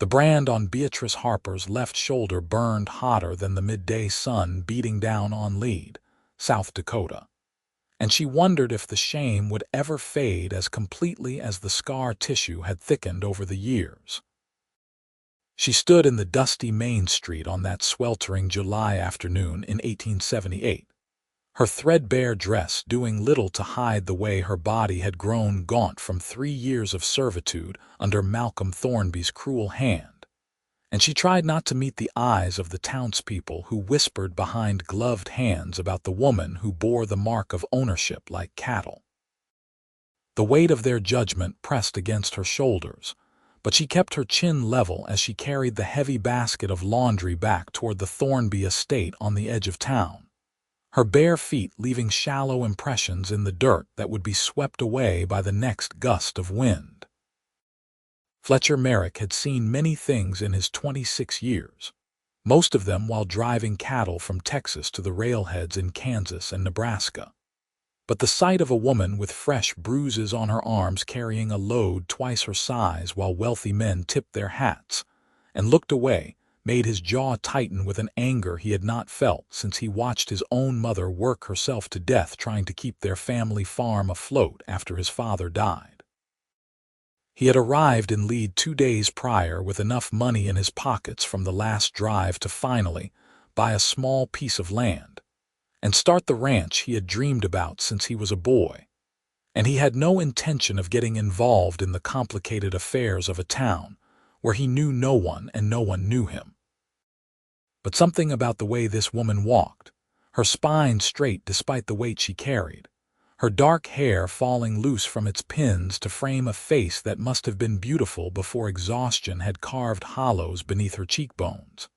The brand on Beatrice Harper's left shoulder burned hotter than the midday sun beating down on Lead, South Dakota, and she wondered if the shame would ever fade as completely as the scar tissue had thickened over the years. She stood in the dusty Main Street on that sweltering July afternoon in 1878, her threadbare dress doing little to hide the way her body had grown gaunt from 3 years of servitude under Malcolm Thornby's cruel hand, and she tried not to meet the eyes of the townspeople who whispered behind gloved hands about the woman who bore the mark of ownership like cattle. The weight of their judgment pressed against her shoulders, but she kept her chin level as she carried the heavy basket of laundry back toward the Thornby estate on the edge of town, her bare feet leaving shallow impressions in the dirt that would be swept away by the next gust of wind. Fletcher Merrick had seen many things in his 26 years, most of them while driving cattle from Texas to the railheads in Kansas and Nebraska. But the sight of a woman with fresh bruises on her arms carrying a load twice her size while wealthy men tipped their hats and looked away made his jaw tighten with an anger he had not felt since he watched his own mother work herself to death trying to keep their family farm afloat after his father died. He had arrived in Lead 2 days prior with enough money in his pockets from the last drive to finally buy a small piece of land and start the ranch he had dreamed about since he was a boy, and he had no intention of getting involved in the complicated affairs of a town where he knew no one and no one knew him. But something about the way this woman walked, her spine straight despite the weight she carried, her dark hair falling loose from its pins to frame a face that must have been beautiful before exhaustion had carved hollows beneath her cheekbones,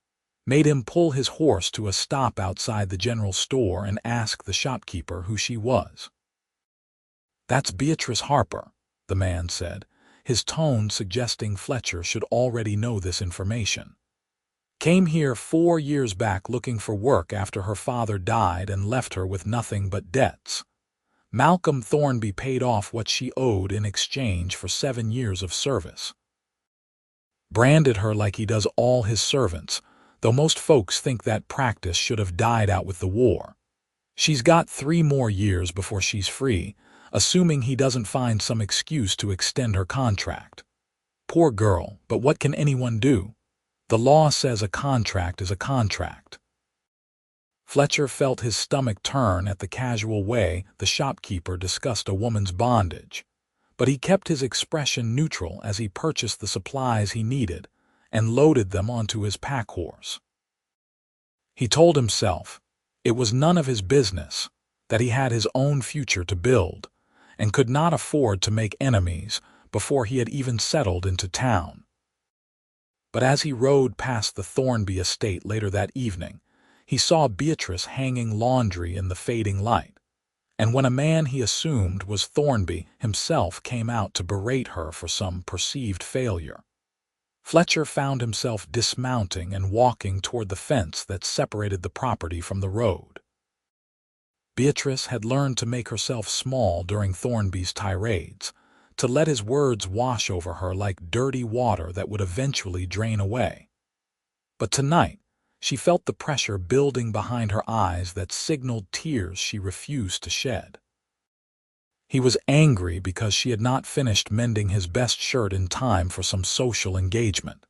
made him pull his horse to a stop outside the general store and ask the shopkeeper who she was. "That's Beatrice Harper," the man said, his tone suggesting Fletcher should already know this information. "Came here 4 years back looking for work after her father died and left her with nothing but debts. Malcolm Thornby paid off what she owed in exchange for 7 years of service. Branded her like he does all his servants, though most folks think that practice should have died out with the war. She's got 3 more years before she's free, assuming he doesn't find some excuse to extend her contract. Poor girl, but what can anyone do? The law says a contract is a contract." Fletcher felt his stomach turn at the casual way the shopkeeper discussed a woman's bondage, but he kept his expression neutral as he purchased the supplies he needed and loaded them onto his pack horse. He told himself it was none of his business, that he had his own future to build, and could not afford to make enemies before he had even settled into town. But as he rode past the Thornby estate later that evening, he saw Beatrice hanging laundry in the fading light, and when a man he assumed was Thornby himself came out to berate her for some perceived failure, Fletcher found himself dismounting and walking toward the fence that separated the property from the road. Beatrice had learned to make herself small during Thornby's tirades, to let his words wash over her like dirty water that would eventually drain away. But tonight, she felt the pressure building behind her eyes that signaled tears she refused to shed. He was angry because she had not finished mending his best shirt in time for some social engagement.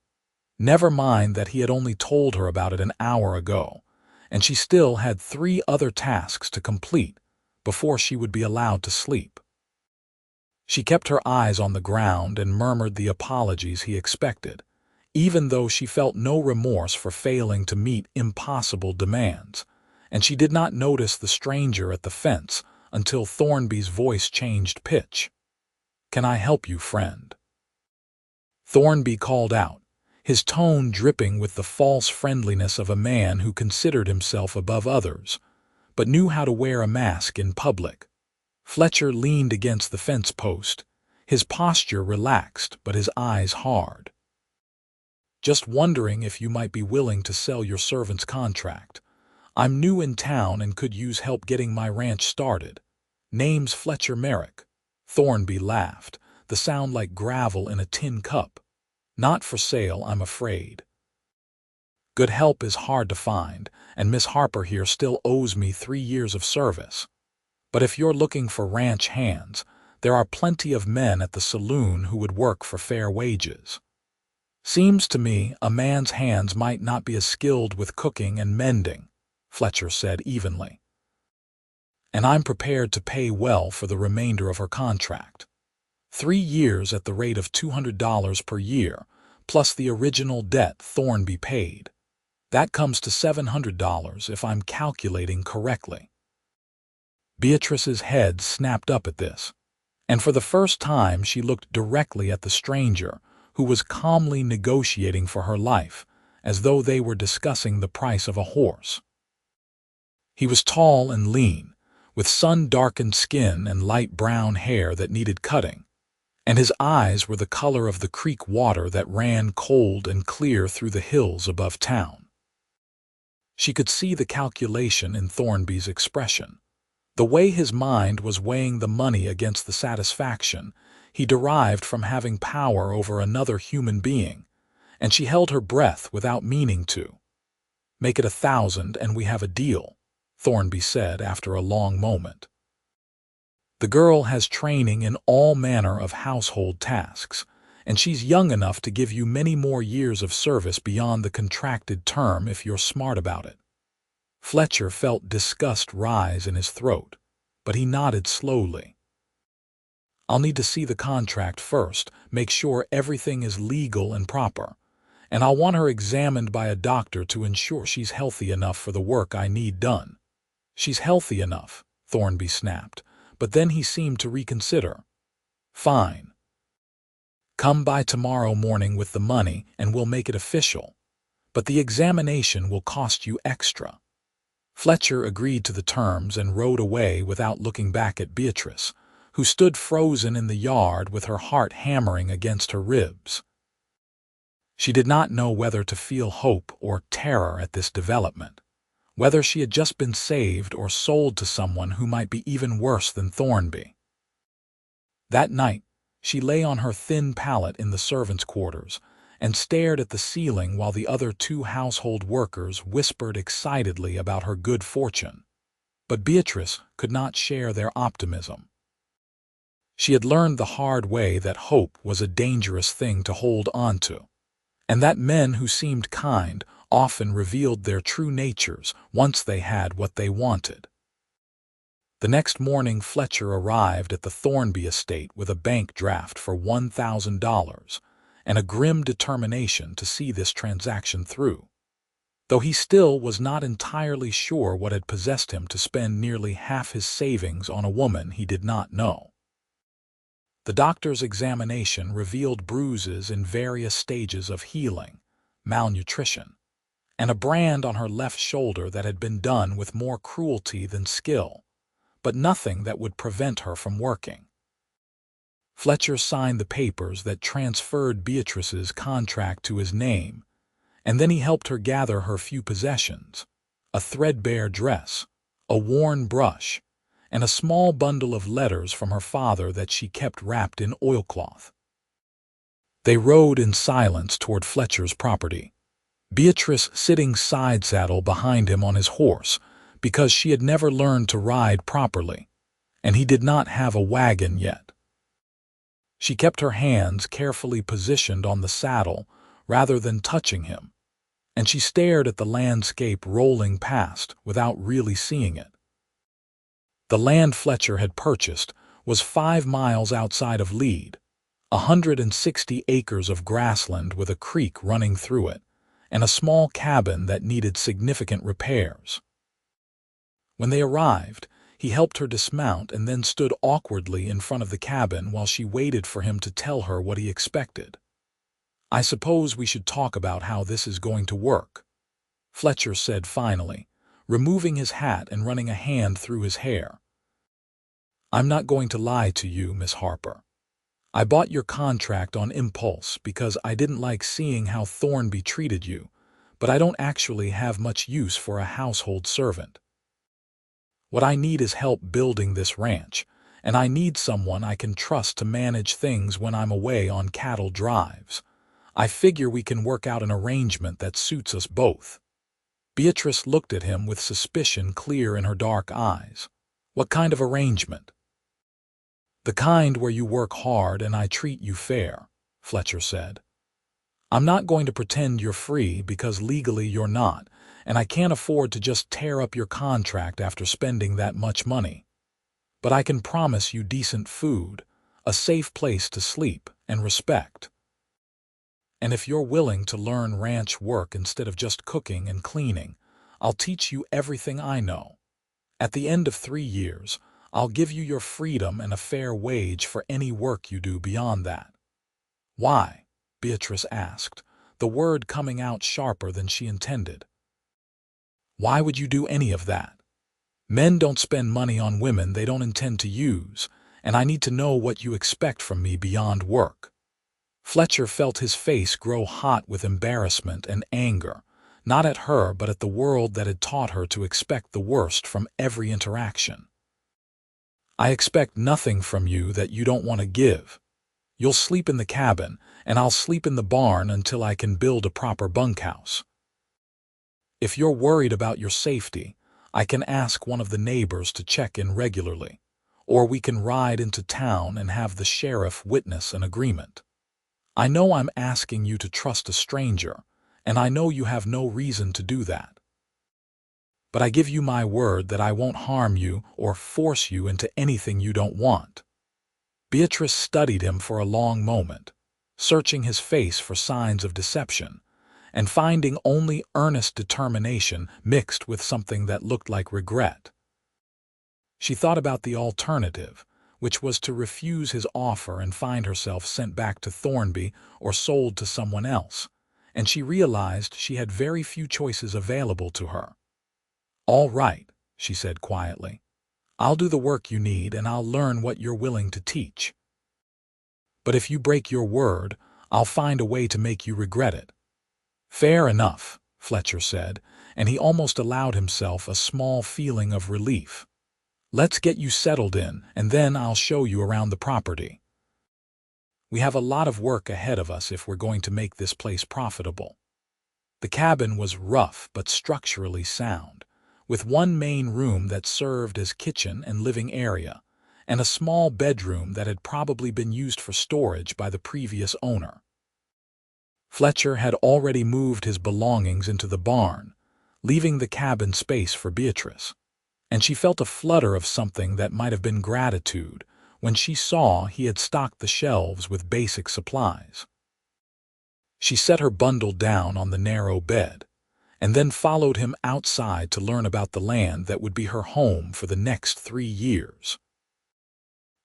Never mind that he had only told her about it an hour ago, and she still had 3 other tasks to complete before she would be allowed to sleep. She kept her eyes on the ground and murmured the apologies he expected, even though she felt no remorse for failing to meet impossible demands, and she did not notice the stranger at the fence until Thornby's voice changed pitch. "Can I help you, friend?" Thornby called out, his tone dripping with the false friendliness of a man who considered himself above others, but knew how to wear a mask in public. Fletcher leaned against the fence post, his posture relaxed but his eyes hard. "Just wondering if you might be willing to sell your servant's contract. I'm new in town and could use help getting my ranch started. Name's Fletcher Merrick." Thornby laughed, the sound like gravel in a tin cup. Not for sale, I'm afraid. Good help is hard to find, and Miss Harper here still owes me 3 years of service. But if you're looking for ranch hands, there are plenty of men at the saloon who would work for fair wages. Seems to me a man's hands might not be as skilled with cooking and mending, Fletcher said evenly. And I'm prepared to pay well for the remainder of her contract. 3 years at the rate of $200 per year, plus the original debt Thornby paid. That comes to $700 if I'm calculating correctly. Beatrice's head snapped up at this, and for the first time she looked directly at the stranger, who was calmly negotiating for her life, as though they were discussing the price of a horse. He was tall and lean, with sun-darkened skin and light brown hair that needed cutting, and his eyes were the color of the creek water that ran cold and clear through the hills above town. She could see the calculation in Thornby's expression, the way his mind was weighing the money against the satisfaction he derived from having power over another human being, and she held her breath without meaning to. "Make it 1,000 and we have a deal," Thornby said after a long moment. "The girl has training in all manner of household tasks, and she's young enough to give you many more years of service beyond the contracted term if you're smart about it." Fletcher felt disgust rise in his throat, but he nodded slowly. "I'll need to see the contract first, make sure everything is legal and proper, and I'll want her examined by a doctor to ensure she's healthy enough for the work I need done." "She's healthy enough," Thornby snapped, but then he seemed to reconsider. "Fine. Come by tomorrow morning with the money and we'll make it official, but the examination will cost you extra." Fletcher agreed to the terms and rode away without looking back at Beatrice, who stood frozen in the yard with her heart hammering against her ribs. She did not know whether to feel hope or terror at this development, whether she had just been saved or sold to someone who might be even worse than Thornby. That night, she lay on her thin pallet in the servants' quarters and stared at the ceiling while the other 2 household workers whispered excitedly about her good fortune. But Beatrice could not share their optimism. She had learned the hard way that hope was a dangerous thing to hold on to, and that men who seemed kind often revealed their true natures once they had what they wanted. The next morning Fletcher arrived at the Thornby estate with a bank draft for $1,000 and a grim determination to see this transaction through, though he still was not entirely sure what had possessed him to spend nearly half his savings on a woman he did not know. The doctor's examination revealed bruises in various stages of healing, malnutrition, and a brand on her left shoulder that had been done with more cruelty than skill, but nothing that would prevent her from working. Fletcher signed the papers that transferred Beatrice's contract to his name, and then he helped her gather her few possessions: a threadbare dress, a worn brush, and a small bundle of letters from her father that she kept wrapped in oilcloth. They rode in silence toward Fletcher's property, Beatrice sitting side-saddle behind him on his horse because she had never learned to ride properly, and he did not have a wagon yet. She kept her hands carefully positioned on the saddle rather than touching him, and she stared at the landscape rolling past without really seeing it. The land Fletcher had purchased was 5 miles outside of Lead, 160 acres of grassland with a creek running through it, and a small cabin that needed significant repairs. When they arrived, he helped her dismount and then stood awkwardly in front of the cabin while she waited for him to tell her what he expected. "I suppose we should talk about how this is going to work," Fletcher said finally, removing his hat and running a hand through his hair. "I'm not going to lie to you, Miss Harper. I bought your contract on impulse because I didn't like seeing how Thornby treated you, but I don't actually have much use for a household servant. What I need is help building this ranch, and I need someone I can trust to manage things when I'm away on cattle drives. I figure we can work out an arrangement that suits us both." Beatrice looked at him with suspicion clear in her dark eyes. "What kind of arrangement?" "The kind where you work hard and I treat you fair," Fletcher said. "I'm not going to pretend you're free because legally you're not, and I can't afford to just tear up your contract after spending that much money. But I can promise you decent food, a safe place to sleep, and respect. And if you're willing to learn ranch work instead of just cooking and cleaning, I'll teach you everything I know. At the end of 3 years, I'll give you your freedom and a fair wage for any work you do beyond that." "Why?" Beatrice asked, the word coming out sharper than she intended. "Why would you do any of that? Men don't spend money on women they don't intend to use, and I need to know what you expect from me beyond work." Fletcher felt his face grow hot with embarrassment and anger, not at her but at the world that had taught her to expect the worst from every interaction. "I expect nothing from you that you don't want to give. You'll sleep in the cabin, and I'll sleep in the barn until I can build a proper bunkhouse. If you're worried about your safety, I can ask one of the neighbors to check in regularly, or we can ride into town and have the sheriff witness an agreement. I know I'm asking you to trust a stranger, and I know you have no reason to do that. But I give you my word that I won't harm you or force you into anything you don't want." Beatrice studied him for a long moment, searching his face for signs of deception, and finding only earnest determination mixed with something that looked like regret. She thought about the alternative, which was to refuse his offer and find herself sent back to Thornby or sold to someone else, and she realized she had very few choices available to her. "All right," she said quietly. "I'll do the work you need and I'll learn what you're willing to teach. But if you break your word, I'll find a way to make you regret it." "Fair enough," Fletcher said, and he almost allowed himself a small feeling of relief. "Let's get you settled in, and then I'll show you around the property. We have a lot of work ahead of us if we're going to make this place profitable." The cabin was rough but structurally sound, with one main room that served as kitchen and living area, and a small bedroom that had probably been used for storage by the previous owner. Fletcher had already moved his belongings into the barn, leaving the cabin space for Beatrice, and she felt a flutter of something that might have been gratitude when she saw he had stocked the shelves with basic supplies. She set her bundle down on the narrow bed, and then followed him outside to learn about the land that would be her home for the next 3 years.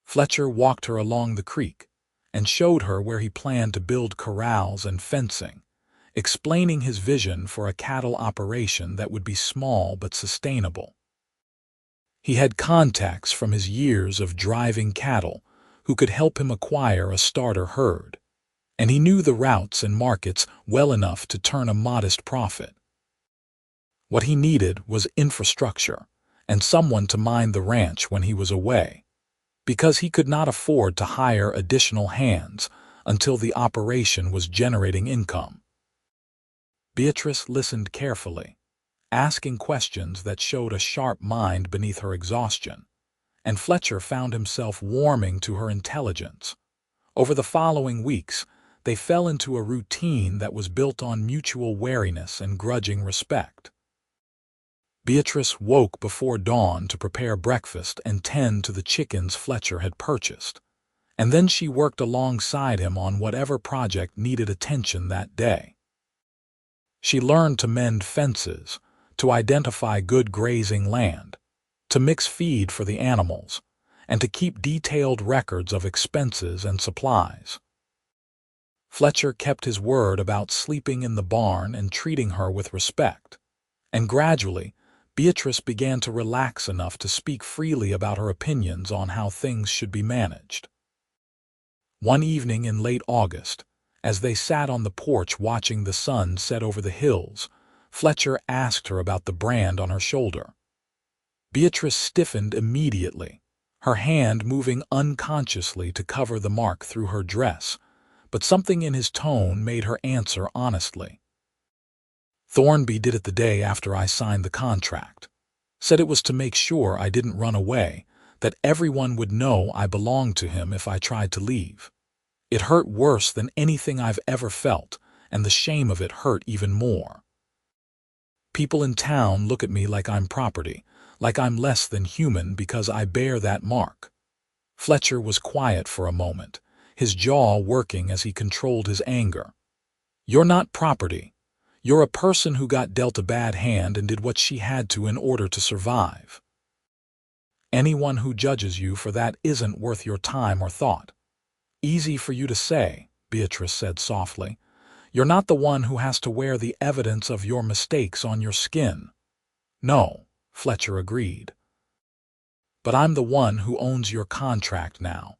Fletcher walked her along the creek and showed her where he planned to build corrals and fencing, explaining his vision for a cattle operation that would be small but sustainable. He had contacts from his years of driving cattle who could help him acquire a starter herd, and he knew the routes and markets well enough to turn a modest profit. What he needed was infrastructure and someone to mind the ranch when he was away, because he could not afford to hire additional hands until the operation was generating income. Beatrice listened carefully, asking questions that showed a sharp mind beneath her exhaustion, and Fletcher found himself warming to her intelligence. Over the following weeks, they fell into a routine that was built on mutual wariness and grudging respect. Beatrice woke before dawn to prepare breakfast and tend to the chickens Fletcher had purchased, and then she worked alongside him on whatever project needed attention that day. She learned to mend fences, to identify good grazing land, to mix feed for the animals, and to keep detailed records of expenses and supplies. Fletcher kept his word about sleeping in the barn and treating her with respect, and gradually, Beatrice began to relax enough to speak freely about her opinions on how things should be managed. One evening in late August, as they sat on the porch watching the sun set over the hills, Fletcher asked her about the brand on her shoulder. Beatrice stiffened immediately, her hand moving unconsciously to cover the mark through her dress, but something in his tone made her answer honestly. Thornby did it the day after I signed the contract. Said it was to make sure I didn't run away, that everyone would know I belonged to him if I tried to leave. It hurt worse than anything I've ever felt, and the shame of it hurt even more. People in town look at me like I'm property, like I'm less than human because I bear that mark. Fletcher was quiet for a moment, his jaw working as he controlled his anger. You're not property. You're a person who got dealt a bad hand and did what she had to in order to survive. Anyone who judges you for that isn't worth your time or thought. Easy for you to say, Beatrice said softly. You're not the one who has to wear the evidence of your mistakes on your skin. No, Fletcher agreed. But I'm the one who owns your contract now,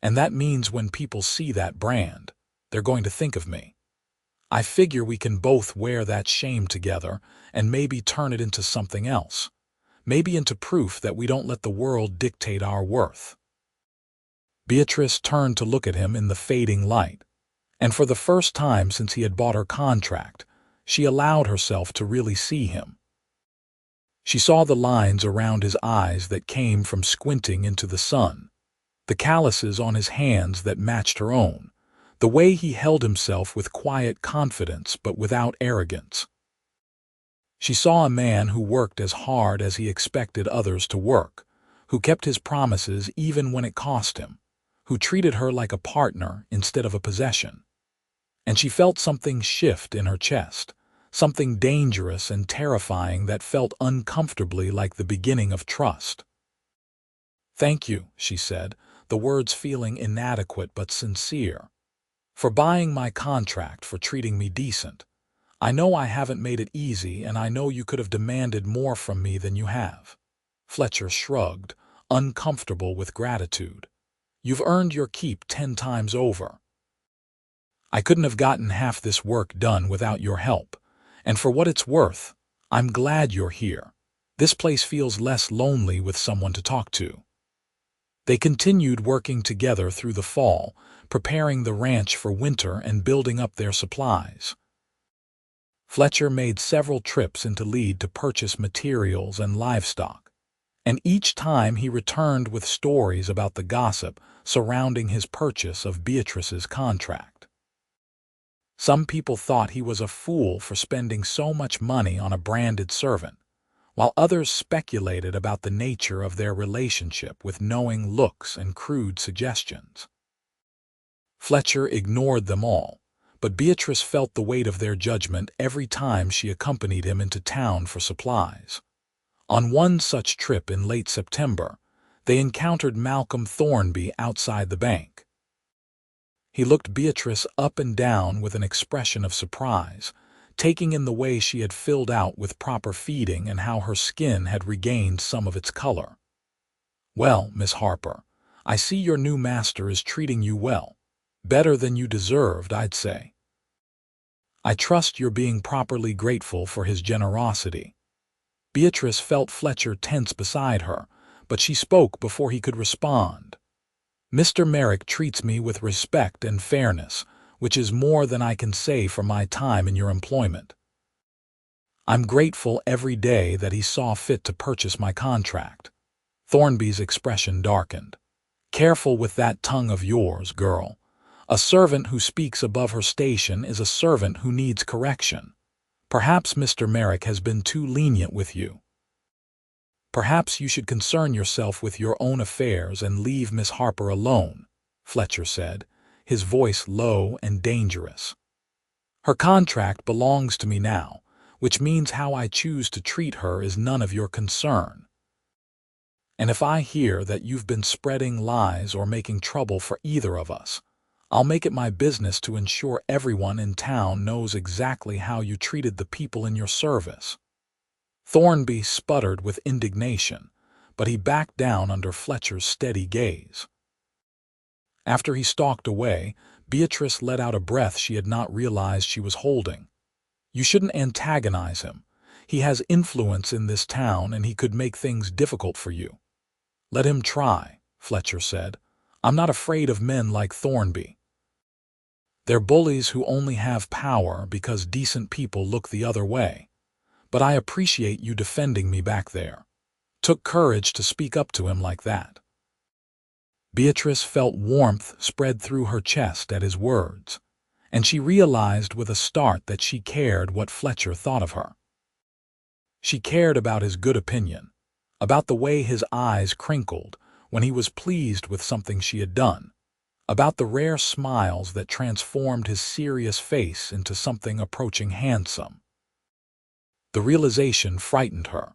and that means when people see that brand, they're going to think of me. I figure we can both wear that shame together and maybe turn it into something else, maybe into proof that we don't let the world dictate our worth. Beatrice turned to look at him in the fading light, and for the first time since he had bought her contract, she allowed herself to really see him. She saw the lines around his eyes that came from squinting into the sun, the calluses on his hands that matched her own, the way he held himself with quiet confidence but without arrogance. She saw a man who worked as hard as he expected others to work, who kept his promises even when it cost him, who treated her like a partner instead of a possession. And she felt something shift in her chest, something dangerous and terrifying that felt uncomfortably like the beginning of trust. "Thank you," she said, the words feeling inadequate but sincere. "For buying my contract, for treating me decent. I know I haven't made it easy, and I know you could have demanded more from me than you have." Fletcher shrugged, uncomfortable with gratitude. "You've earned your keep 10 times over. I couldn't have gotten half this work done without your help, and for what it's worth, I'm glad you're here. This place feels less lonely with someone to talk to." They continued working together through the fall, preparing the ranch for winter and building up their supplies. Fletcher made several trips into Lead to purchase materials and livestock, and each time he returned with stories about the gossip surrounding his purchase of Beatrice's contract. Some people thought he was a fool for spending so much money on a branded servant, while others speculated about the nature of their relationship with knowing looks and crude suggestions. Fletcher ignored them all, but Beatrice felt the weight of their judgment every time she accompanied him into town for supplies. On one such trip in late September, they encountered Malcolm Thornby outside the bank. He looked Beatrice up and down with an expression of surprise, taking in the way she had filled out with proper feeding and how her skin had regained some of its color. "Well, Miss Harper, I see your new master is treating you well. Better than you deserved, I'd say. I trust you're being properly grateful for his generosity." Beatrice felt Fletcher tense beside her, but she spoke before he could respond. "Mr. Merrick treats me with respect and fairness, which is more than I can say for my time in your employment. I'm grateful every day that he saw fit to purchase my contract." Thornby's expression darkened. "Careful with that tongue of yours, girl. A servant who speaks above her station is a servant who needs correction. Perhaps Mr. Merrick has been too lenient with you. Perhaps you should concern yourself with your own affairs and leave Miss Harper alone," Fletcher said, his voice low and dangerous. "Her contract belongs to me now, which means how I choose to treat her is none of your concern. And if I hear that you've been spreading lies or making trouble for either of us, I'll make it my business to ensure everyone in town knows exactly how you treated the people in your service." Thornby sputtered with indignation, but he backed down under Fletcher's steady gaze. After he stalked away, Beatrice let out a breath she had not realized she was holding. "You shouldn't antagonize him. He has influence in this town and he could make things difficult for you." "Let him try," Fletcher said. "I'm not afraid of men like Thornby." They're bullies who only have power because decent people look the other way. But I appreciate you defending me back there. Took courage to speak up to him like that." Beatrice felt warmth spread through her chest at his words, and she realized with a start that she cared what Fletcher thought of her. She cared about his good opinion, about the way his eyes crinkled when he was pleased with something she had done, about the rare smiles that transformed his serious face into something approaching handsome. The realization frightened her,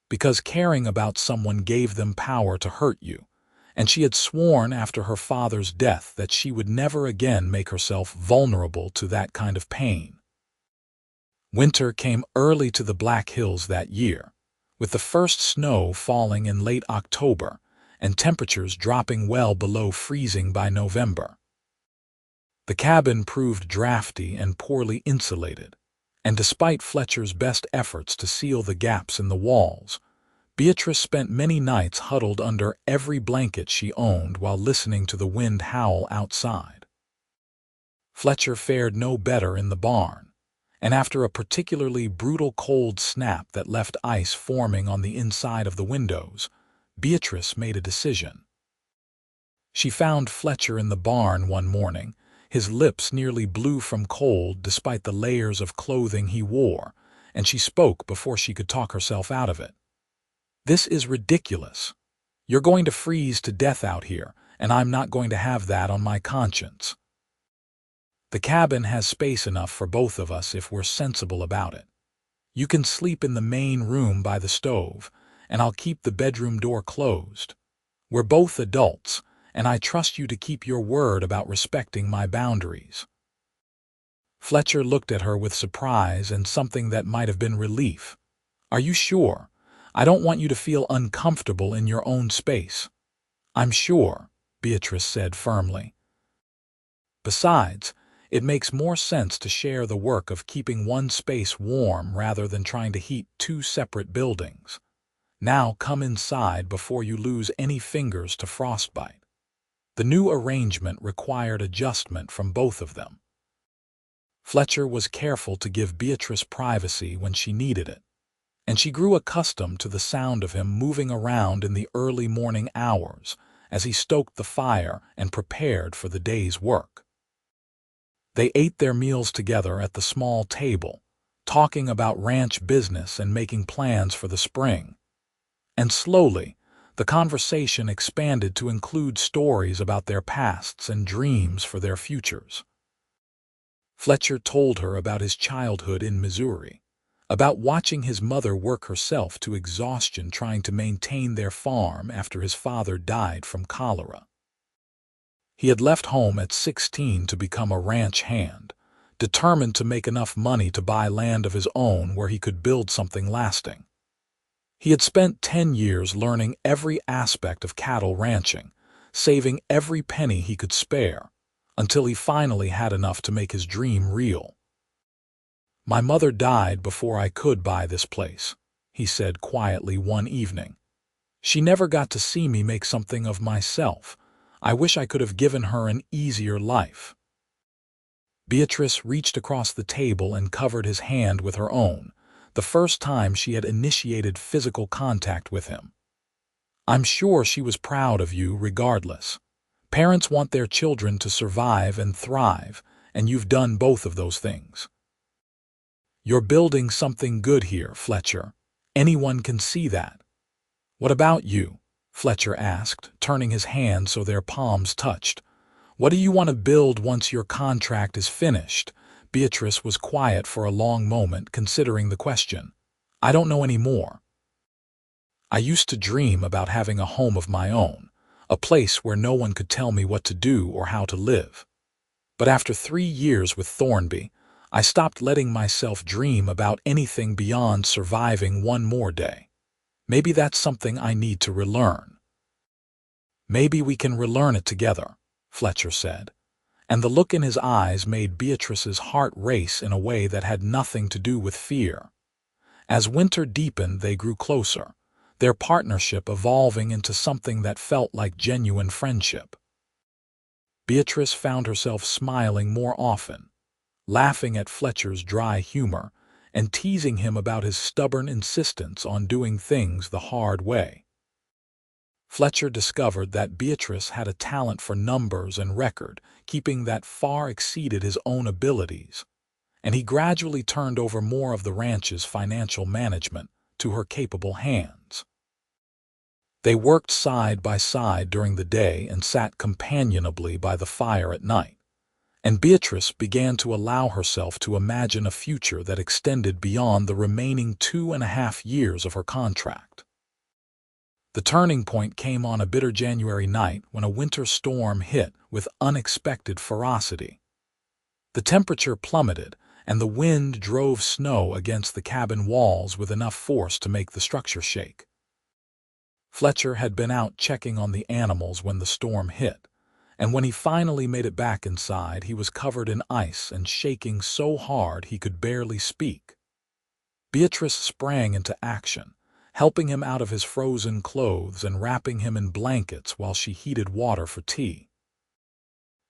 because caring about someone gave them power to hurt you, and she had sworn after her father's death that she would never again make herself vulnerable to that kind of pain. Winter came early to the Black Hills that year, with the first snow falling in late October and temperatures dropping well below freezing by November. The cabin proved drafty and poorly insulated, and despite Fletcher's best efforts to seal the gaps in the walls, Beatrice spent many nights huddled under every blanket she owned while listening to the wind howl outside. Fletcher fared no better in the barn, and after a particularly brutal cold snap that left ice forming on the inside of the windows, Beatrice made a decision. She found Fletcher in the barn one morning, his lips nearly blue from cold despite the layers of clothing he wore, and she spoke before she could talk herself out of it. "This is ridiculous. You're going to freeze to death out here, and I'm not going to have that on my conscience. The cabin has space enough for both of us if we're sensible about it. You can sleep in the main room by the stove, and I'll keep the bedroom door closed. We're both adults, and I trust you to keep your word about respecting my boundaries." Fletcher looked at her with surprise and something that might have been relief. "Are you sure? I don't want you to feel uncomfortable in your own space." "I'm sure," Beatrice said firmly. "Besides, it makes more sense to share the work of keeping one space warm rather than trying to heat two separate buildings. Now come inside before you lose any fingers to frostbite." The new arrangement required adjustment from both of them. Fletcher was careful to give Beatrice privacy when she needed it, and she grew accustomed to the sound of him moving around in the early morning hours as he stoked the fire and prepared for the day's work. They ate their meals together at the small table, talking about ranch business and making plans for the spring. And slowly, the conversation expanded to include stories about their pasts and dreams for their futures. Fletcher told her about his childhood in Missouri, about watching his mother work herself to exhaustion trying to maintain their farm after his father died from cholera. He had left home at 16 to become a ranch hand, determined to make enough money to buy land of his own where he could build something lasting. He had spent 10 years learning every aspect of cattle ranching, saving every penny he could spare, until he finally had enough to make his dream real. "My mother died before I could buy this place," he said quietly one evening. "She never got to see me make something of myself. I wish I could have given her an easier life." Beatrice reached across the table and covered his hand with her own, the first time she had initiated physical contact with him. "I'm sure she was proud of you regardless. Parents want their children to survive and thrive, and you've done both of those things. You're building something good here, Fletcher. Anyone can see that." "What about you?" Fletcher asked, turning his hand so their palms touched. "What do you want to build once your contract is finished?" Beatrice was quiet for a long moment, considering the question. "I don't know any more. I used to dream about having a home of my own, a place where no one could tell me what to do or how to live. But after 3 years with Thornby, I stopped letting myself dream about anything beyond surviving one more day. Maybe that's something I need to relearn." "Maybe we can relearn it together," Fletcher said, and the look in his eyes made Beatrice's heart race in a way that had nothing to do with fear. As winter deepened, they grew closer, their partnership evolving into something that felt like genuine friendship. Beatrice found herself smiling more often, laughing at Fletcher's dry humor and teasing him about his stubborn insistence on doing things the hard way. Fletcher discovered that Beatrice had a talent for numbers and record keeping that far exceeded his own abilities, and he gradually turned over more of the ranch's financial management to her capable hands. They worked side by side during the day and sat companionably by the fire at night, and Beatrice began to allow herself to imagine a future that extended beyond the remaining 2.5 years of her contract. The turning point came on a bitter January night when a winter storm hit with unexpected ferocity. The temperature plummeted, and the wind drove snow against the cabin walls with enough force to make the structure shake. Fletcher had been out checking on the animals when the storm hit, and when he finally made it back inside, he was covered in ice and shaking so hard he could barely speak. Beatrice sprang into action, helping him out of his frozen clothes and wrapping him in blankets while she heated water for tea.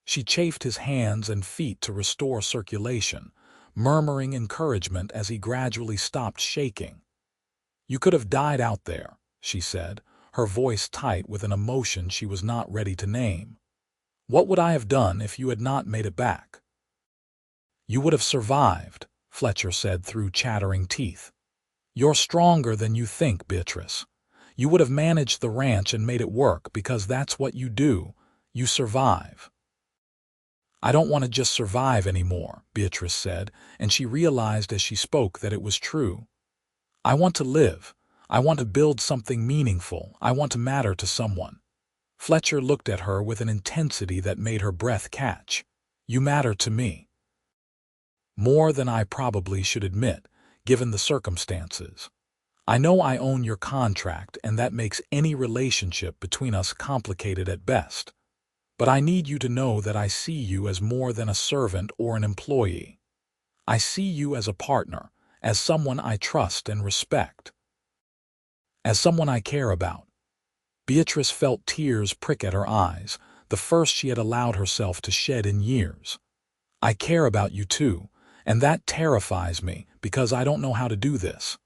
She chafed his hands and feet to restore circulation, murmuring encouragement as he gradually stopped shaking. "You could have died out there," she said, her voice tight with an emotion she was not ready to name. "What would I have done if you had not made it back?" "You would have survived," Fletcher said through chattering teeth. "You're stronger than you think, Beatrice. You would have managed the ranch and made it work because that's what you do. You survive." "I don't want to just survive anymore," Beatrice said, and she realized as she spoke that it was true. "I want to live. I want to build something meaningful. I want to matter to someone." Fletcher looked at her with an intensity that made her breath catch. "You matter to me. More than I probably should admit, given the circumstances. I know I own your contract, and that makes any relationship between us complicated at best. But I need you to know that I see you as more than a servant or an employee. I see you as a partner, as someone I trust and respect, as someone I care about." Beatrice felt tears prick at her eyes, the first she had allowed herself to shed in years. "I care about you too, and that terrifies me because I don't know how to do this.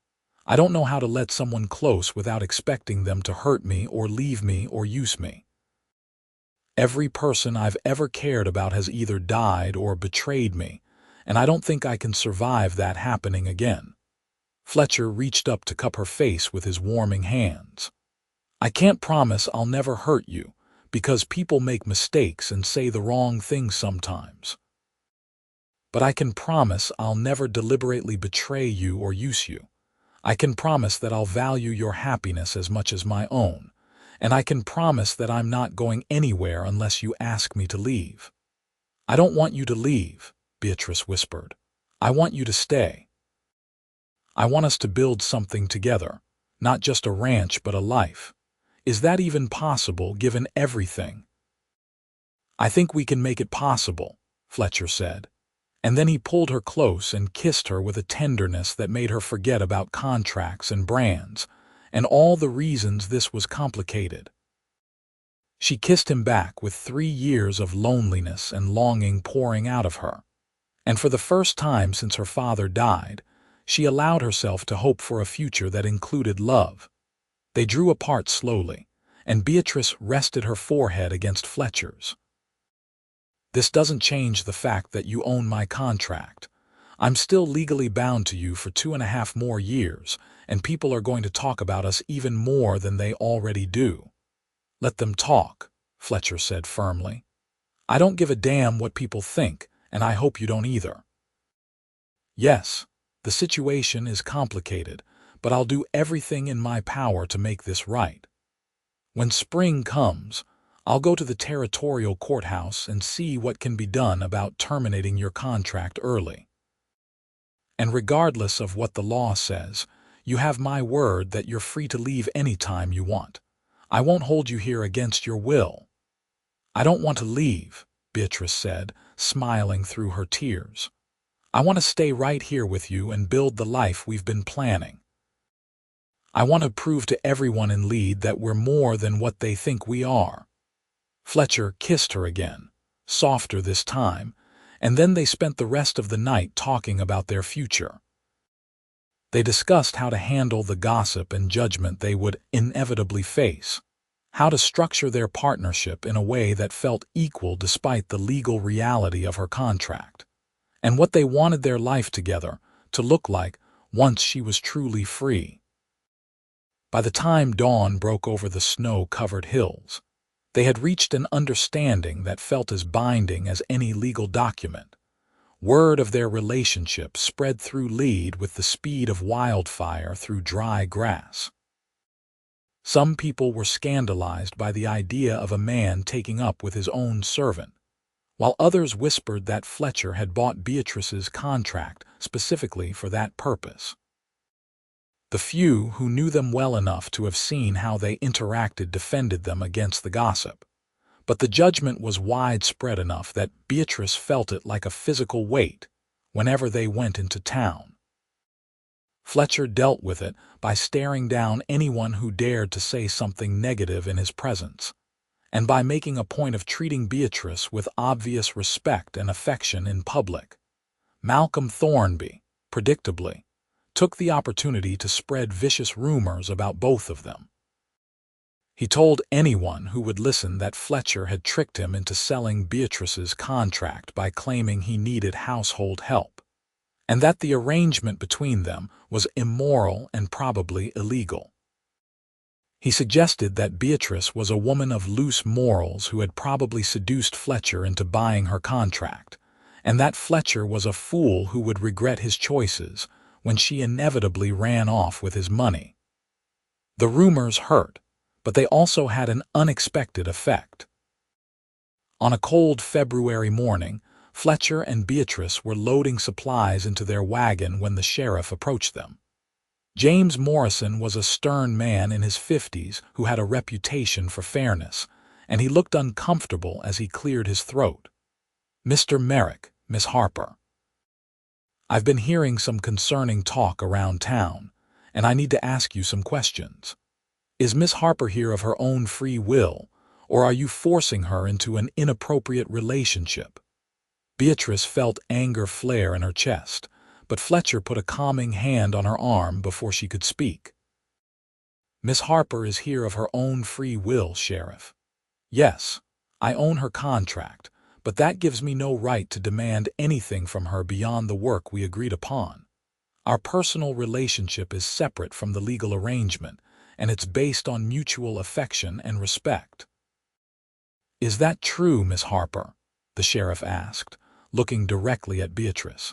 I don't know how to let someone close without expecting them to hurt me or leave me or use me. Every person I've ever cared about has either died or betrayed me, and I don't think I can survive that happening again." Fletcher reached up to cup her face with his warming hands. "I can't promise I'll never hurt you, because people make mistakes and say the wrong things sometimes. But I can promise I'll never deliberately betray you or use you. I can promise that I'll value your happiness as much as my own, and I can promise that I'm not going anywhere unless you ask me to leave." "I don't want you to leave," Beatrice whispered. "I want you to stay. I want us to build something together, not just a ranch but a life. Is that even possible given everything?" "I think we can make it possible," Fletcher said. And then he pulled her close and kissed her with a tenderness that made her forget about contracts and brands, and all the reasons this was complicated. She kissed him back with 3 years of loneliness and longing pouring out of her. And for the first time since her father died, she allowed herself to hope for a future that included love. They drew apart slowly, and Beatrice rested her forehead against Fletcher's. "This doesn't change the fact that you own my contract. I'm still legally bound to you for 2.5 more years, and people are going to talk about us even more than they already do." "Let them talk," Fletcher said firmly. "I don't give a damn what people think, and I hope you don't either. Yes, the situation is complicated, but I'll do everything in my power to make this right. When spring comes, I'll go to the territorial courthouse and see what can be done about terminating your contract early. And regardless of what the law says, you have my word that you're free to leave any time you want. I won't hold you here against your will." "I don't want to leave," Beatrice said, smiling through her tears. "I want to stay right here with you and build the life we've been planning. I want to prove to everyone in Lead that we're more than what they think we are." Fletcher kissed her again, softer this time, and then they spent the rest of the night talking about their future. They discussed how to handle the gossip and judgment they would inevitably face, how to structure their partnership in a way that felt equal despite the legal reality of her contract, and what they wanted their life together to look like once she was truly free. By the time dawn broke over the snow-covered hills, they had reached an understanding that felt as binding as any legal document. Word of their relationship spread through Lead with the speed of wildfire through dry grass. Some people were scandalized by the idea of a man taking up with his own servant, while others whispered that Fletcher had bought Beatrice's contract specifically for that purpose. The few who knew them well enough to have seen how they interacted defended them against the gossip, but the judgment was widespread enough that Beatrice felt it like a physical weight whenever they went into town. Fletcher dealt with it by staring down anyone who dared to say something negative in his presence, and by making a point of treating Beatrice with obvious respect and affection in public. Malcolm Thornby, predictably, took the opportunity to spread vicious rumors about both of them. He told anyone who would listen that Fletcher had tricked him into selling Beatrice's contract by claiming he needed household help, and that the arrangement between them was immoral and probably illegal. He suggested that Beatrice was a woman of loose morals who had probably seduced Fletcher into buying her contract, and that Fletcher was a fool who would regret his choices when she inevitably ran off with his money. The rumors hurt, but they also had an unexpected effect. On a cold February morning, Fletcher and Beatrice were loading supplies into their wagon when the sheriff approached them. James Morrison was a stern man in his 50s who had a reputation for fairness, and he looked uncomfortable as he cleared his throat. "Mr. Merrick, Miss Harper. I've been hearing some concerning talk around town, and I need to ask you some questions. Is Miss Harper here of her own free will, or are you forcing her into an inappropriate relationship?" Beatrice felt anger flare in her chest, but Fletcher put a calming hand on her arm before she could speak. "Miss Harper is here of her own free will, Sheriff. Yes, I own her contract, but that gives me no right to demand anything from her beyond the work we agreed upon. Our personal relationship is separate from the legal arrangement, and it's based on mutual affection and respect." "Is that true, Miss Harper?" the sheriff asked, looking directly at Beatrice.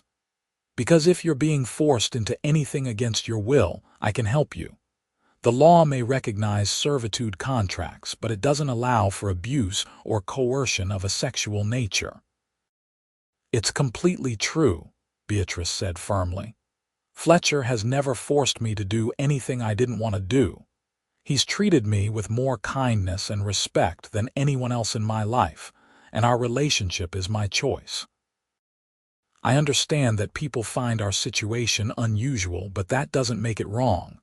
"Because if you're being forced into anything against your will, I can help you. The law may recognize servitude contracts, but it doesn't allow for abuse or coercion of a sexual nature." "It's completely true," Beatrice said firmly. "Fletcher has never forced me to do anything I didn't want to do. He's treated me with more kindness and respect than anyone else in my life, and our relationship is my choice. I understand that people find our situation unusual, but that doesn't make it wrong."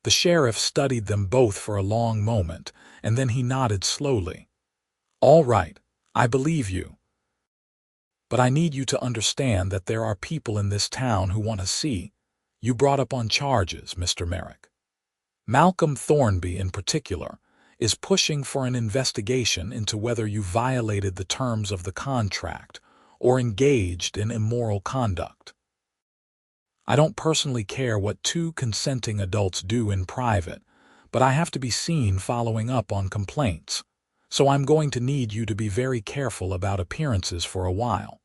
The sheriff studied them both for a long moment, and then he nodded slowly. "All right, I believe you. But I need you to understand that there are people in this town who want to see you brought up on charges, Mr. Merrick. Malcolm Thornby, in particular, is pushing for an investigation into whether you violated the terms of the contract or engaged in immoral conduct. I don't personally care what two consenting adults do in private, but I have to be seen following up on complaints, so I'm going to need you to be very careful about appearances for a while."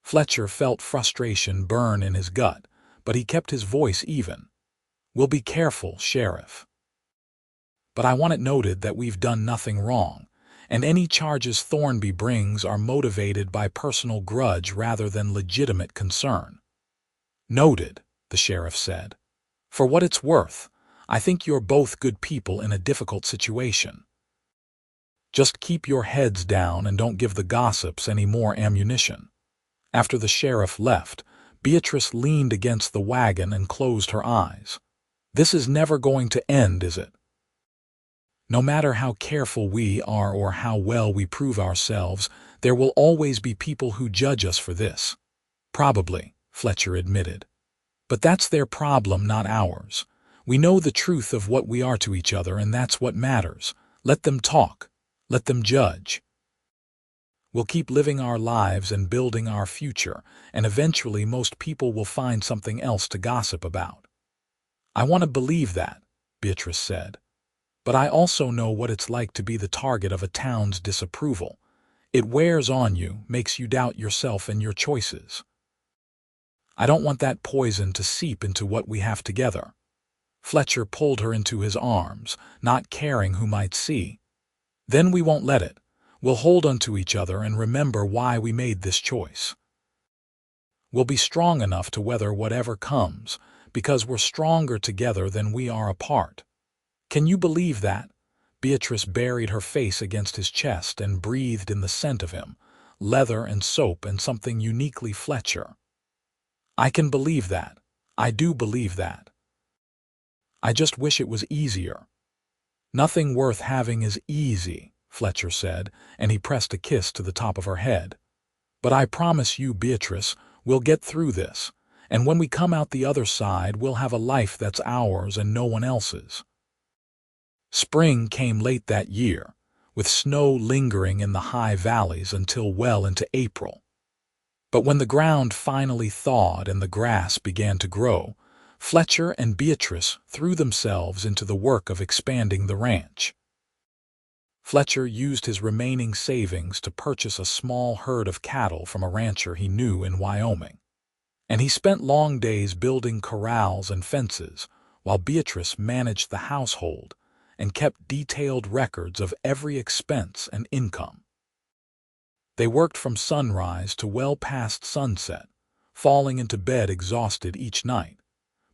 Fletcher felt frustration burn in his gut, but he kept his voice even. "We'll be careful, Sheriff. But I want it noted that we've done nothing wrong, and any charges Thornby brings are motivated by personal grudge rather than legitimate concern." "Noted," the sheriff said. "For what it's worth, I think you're both good people in a difficult situation. Just keep your heads down and don't give the gossips any more ammunition." After the sheriff left, Beatrice leaned against the wagon and closed her eyes. "This is never going to end, is it?" No matter how careful we are or how well we prove ourselves, there will always be people who judge us for this. Probably, Fletcher admitted. But that's their problem, not ours. We know the truth of what we are to each other, and that's what matters. Let them talk. Let them judge. We'll keep living our lives and building our future, and eventually most people will find something else to gossip about. I want to believe that, Beatrice said. But I also know what it's like to be the target of a town's disapproval. It wears on you, makes you doubt yourself and your choices. I don't want that poison to seep into what we have together. Fletcher pulled her into his arms, not caring who might see. Then we won't let it. We'll hold onto each other and remember why we made this choice. We'll be strong enough to weather whatever comes, because we're stronger together than we are apart. Can you believe that? Beatrice buried her face against his chest and breathed in the scent of him, leather and soap and something uniquely Fletcher. I can believe that. I do believe that. I just wish it was easier. Nothing worth having is easy, Fletcher said, and he pressed a kiss to the top of her head. But I promise you, Beatrice, we'll get through this, and when we come out the other side, we'll have a life that's ours and no one else's. Spring came late that year, with snow lingering in the high valleys until well into April. But when the ground finally thawed and the grass began to grow, Fletcher and Beatrice threw themselves into the work of expanding the ranch. Fletcher used his remaining savings to purchase a small herd of cattle from a rancher he knew in Wyoming. And he spent long days building corrals and fences, while Beatrice managed the household and kept detailed records of every expense and income. They worked from sunrise to well past sunset, falling into bed exhausted each night.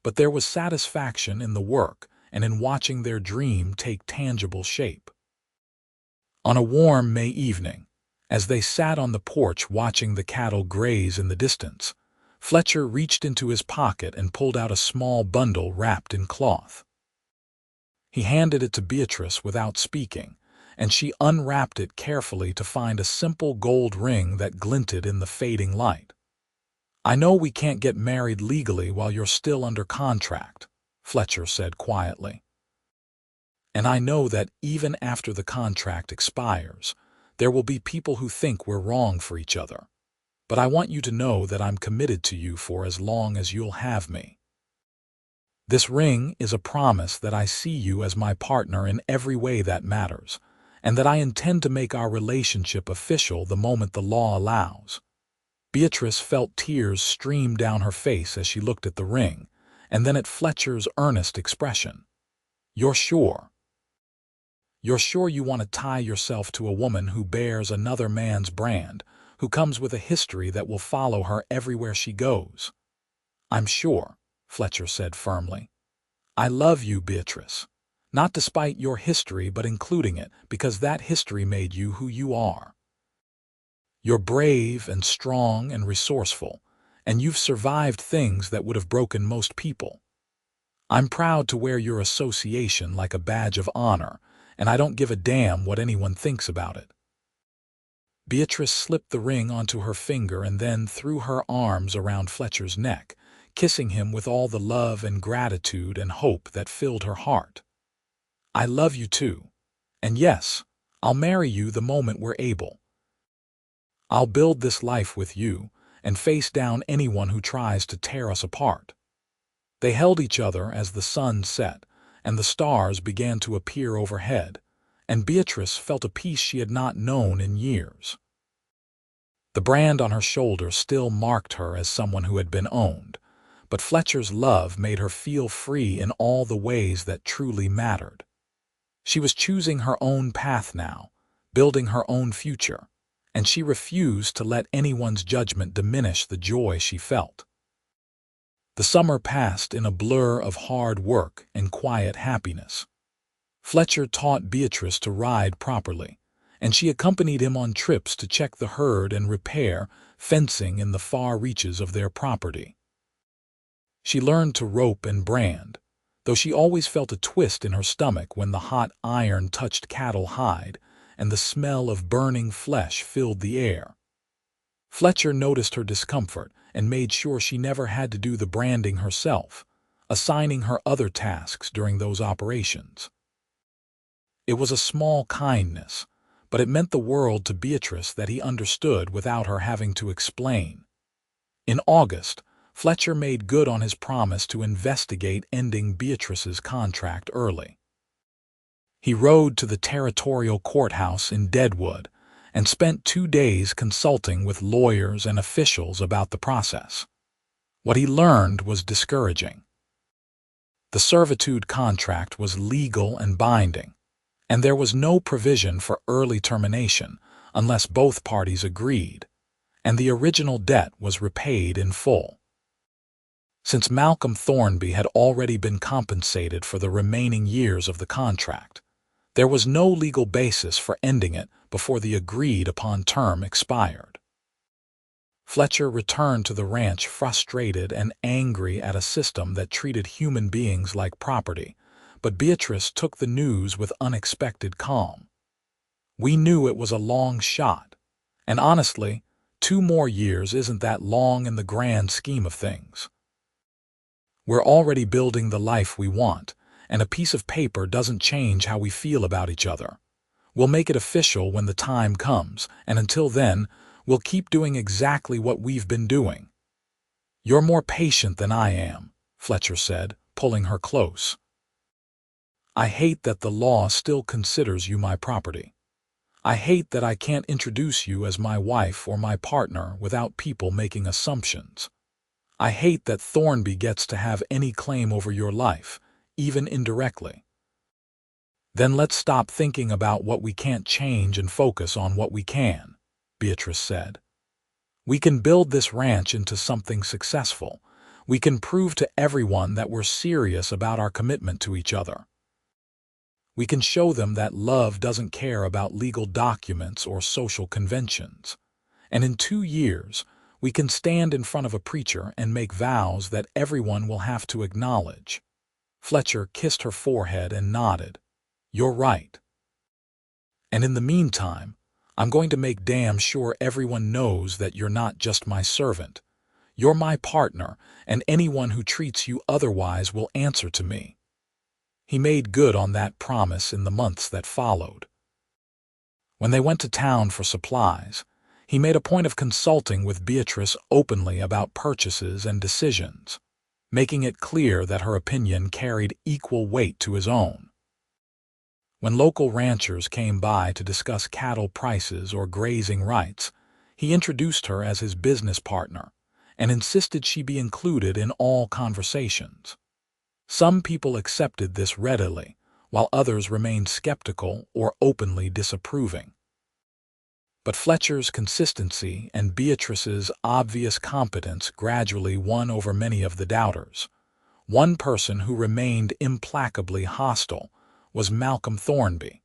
But there was satisfaction in the work and in watching their dream take tangible shape. On a warm May evening, as they sat on the porch watching the cattle graze in the distance, Fletcher reached into his pocket and pulled out a small bundle wrapped in cloth. He handed it to Beatrice without speaking, and she unwrapped it carefully to find a simple gold ring that glinted in the fading light. I know we can't get married legally while you're still under contract, Fletcher said quietly. And I know that even after the contract expires, there will be people who think we're wrong for each other. But I want you to know that I'm committed to you for as long as you'll have me. This ring is a promise that I see you as my partner in every way that matters, and that I intend to make our relationship official the moment the law allows. Beatrice felt tears stream down her face as she looked at the ring, and then at Fletcher's earnest expression. You're sure? You're sure you want to tie yourself to a woman who bears another man's brand, who comes with a history that will follow her everywhere she goes? I'm sure, Fletcher said firmly. I love you, Beatrice. Not despite your history, but including it, because that history made you who you are. You're brave and strong and resourceful, and you've survived things that would have broken most people. I'm proud to wear your association like a badge of honor, and I don't give a damn what anyone thinks about it. Beatrice slipped the ring onto her finger and then threw her arms around Fletcher's neck, kissing him with all the love and gratitude and hope that filled her heart. I love you too. And yes, I'll marry you the moment we're able. I'll build this life with you and face down anyone who tries to tear us apart. They held each other as the sun set and the stars began to appear overhead, and Beatrice felt a peace she had not known in years. The brand on her shoulder still marked her as someone who had been owned, but Fletcher's love made her feel free in all the ways that truly mattered. She was choosing her own path now, building her own future, and she refused to let anyone's judgment diminish the joy she felt. The summer passed in a blur of hard work and quiet happiness. Fletcher taught Beatrice to ride properly, and she accompanied him on trips to check the herd and repair fencing in the far reaches of their property. She learned to rope and brand, though she always felt a twist in her stomach when the hot iron touched cattle hide and the smell of burning flesh filled the air. Fletcher noticed her discomfort and made sure she never had to do the branding herself, assigning her other tasks during those operations. It was a small kindness, but it meant the world to Beatrice that he understood without her having to explain. In August, Fletcher made good on his promise to investigate ending Beatrice's contract early. He rode to the territorial courthouse in Deadwood and spent 2 days consulting with lawyers and officials about the process. What he learned was discouraging. The servitude contract was legal and binding, and there was no provision for early termination unless both parties agreed, and the original debt was repaid in full. Since Malcolm Thornby had already been compensated for the remaining years of the contract, there was no legal basis for ending it before the agreed-upon term expired. Fletcher returned to the ranch frustrated and angry at a system that treated human beings like property, but Beatrice took the news with unexpected calm. "We knew it was a long shot, and honestly, 2 more years isn't that long in the grand scheme of things. We're already building the life we want, and a piece of paper doesn't change how we feel about each other. We'll make it official when the time comes, and until then, we'll keep doing exactly what we've been doing." "You're more patient than I am," Fletcher said, pulling her close. "I hate that the law still considers you my property. I hate that I can't introduce you as my wife or my partner without people making assumptions. I hate that Thornby gets to have any claim over your life, even indirectly." "Then let's stop thinking about what we can't change and focus on what we can," Beatrice said. "We can build this ranch into something successful. We can prove to everyone that we're serious about our commitment to each other. We can show them that love doesn't care about legal documents or social conventions. And in 2 years, we can stand in front of a preacher and make vows that everyone will have to acknowledge." Fletcher kissed her forehead and nodded. "You're right. And in the meantime, I'm going to make damn sure everyone knows that you're not just my servant. You're my partner, and anyone who treats you otherwise will answer to me." He made good on that promise in the months that followed. When they went to town for supplies, he made a point of consulting with Beatrice openly about purchases and decisions, making it clear that her opinion carried equal weight to his own. When local ranchers came by to discuss cattle prices or grazing rights, he introduced her as his business partner and insisted she be included in all conversations. Some people accepted this readily, while others remained skeptical or openly disapproving. But Fletcher's consistency and Beatrice's obvious competence gradually won over many of the doubters. One person who remained implacably hostile was Malcolm Thornby.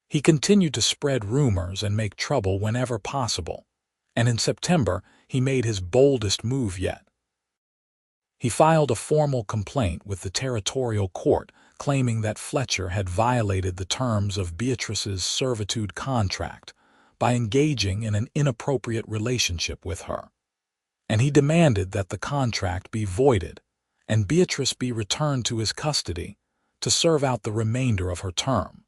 He continued to spread rumors and make trouble whenever possible, and in September he made his boldest move yet. He filed a formal complaint with the territorial court claiming that Fletcher had violated the terms of Beatrice's servitude contract by engaging in an inappropriate relationship with her, and he demanded that the contract be voided and Beatrice be returned to his custody to serve out the remainder of her term.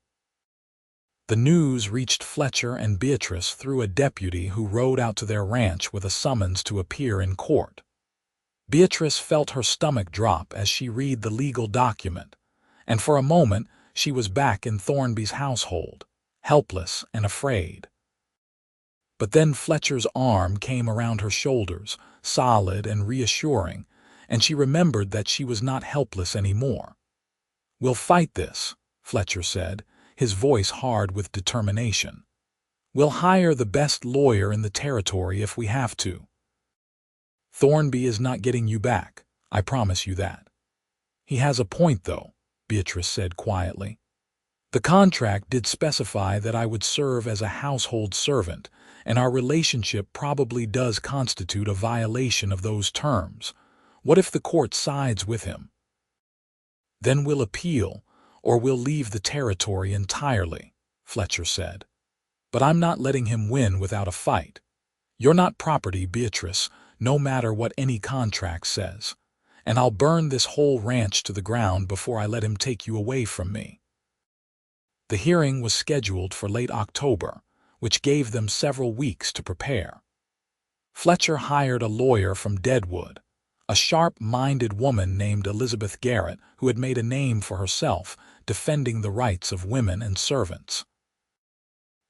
The news reached Fletcher and Beatrice through a deputy who rode out to their ranch with a summons to appear in court. Beatrice felt her stomach drop as she read the legal document, and for a moment she was back in Thornby's household, helpless and afraid. But then Fletcher's arm came around her shoulders, solid and reassuring, and she remembered that she was not helpless anymore. "We'll fight this," Fletcher said, his voice hard with determination. "We'll hire the best lawyer in the territory if we have to. Thornby is not getting you back, I promise you that." "He has a point, though," Beatrice said quietly. "The contract did specify that I would serve as a household servant, and our relationship probably does constitute a violation of those terms. What if the court sides with him?" Then we'll appeal, or we'll leave the territory entirely, Fletcher said. But I'm not letting him win without a fight. You're not property, Beatrice, no matter what any contract says. And I'll burn this whole ranch to the ground before I let him take you away from me. The hearing was scheduled for late October, which gave them several weeks to prepare. Fletcher hired a lawyer from Deadwood, a sharp-minded woman named Elizabeth Garrett who had made a name for herself defending the rights of women and servants.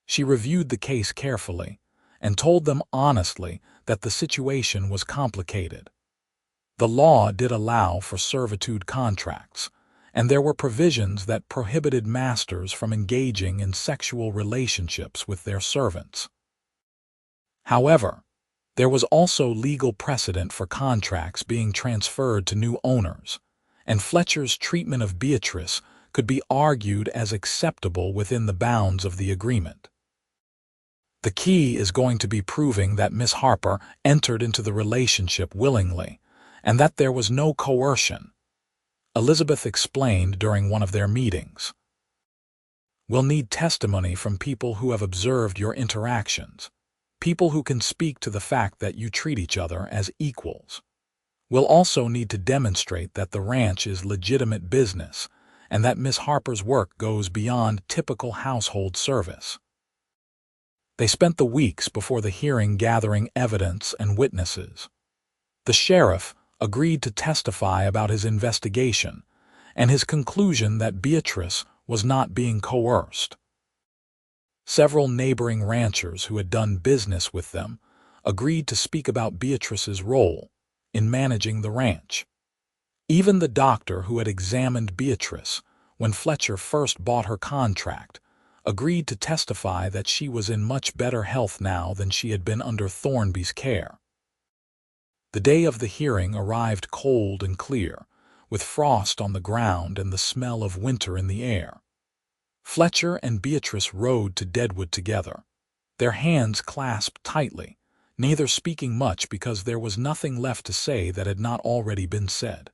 She reviewed the case carefully and told them honestly that the situation was complicated. The law did allow for servitude contracts, and there were provisions that prohibited masters from engaging in sexual relationships with their servants. However, there was also legal precedent for contracts being transferred to new owners, and Fletcher's treatment of Beatrice could be argued as acceptable within the bounds of the agreement. The key is going to be proving that Miss Harper entered into the relationship willingly, and that there was no coercion, Elizabeth explained during one of their meetings. We'll need testimony from people who have observed your interactions, people who can speak to the fact that you treat each other as equals. We'll also need to demonstrate that the ranch is legitimate business and that Miss Harper's work goes beyond typical household service. They spent the weeks before the hearing gathering evidence and witnesses. The sheriff agreed to testify about his investigation and his conclusion that Beatrice was not being coerced. Several neighboring ranchers who had done business with them agreed to speak about Beatrice's role in managing the ranch. Even the doctor who had examined Beatrice when Fletcher first bought her contract agreed to testify that she was in much better health now than she had been under Thornby's care. The day of the hearing arrived cold and clear, with frost on the ground and the smell of winter in the air. Fletcher and Beatrice rode to Deadwood together, their hands clasped tightly, neither speaking much because there was nothing left to say that had not already been said.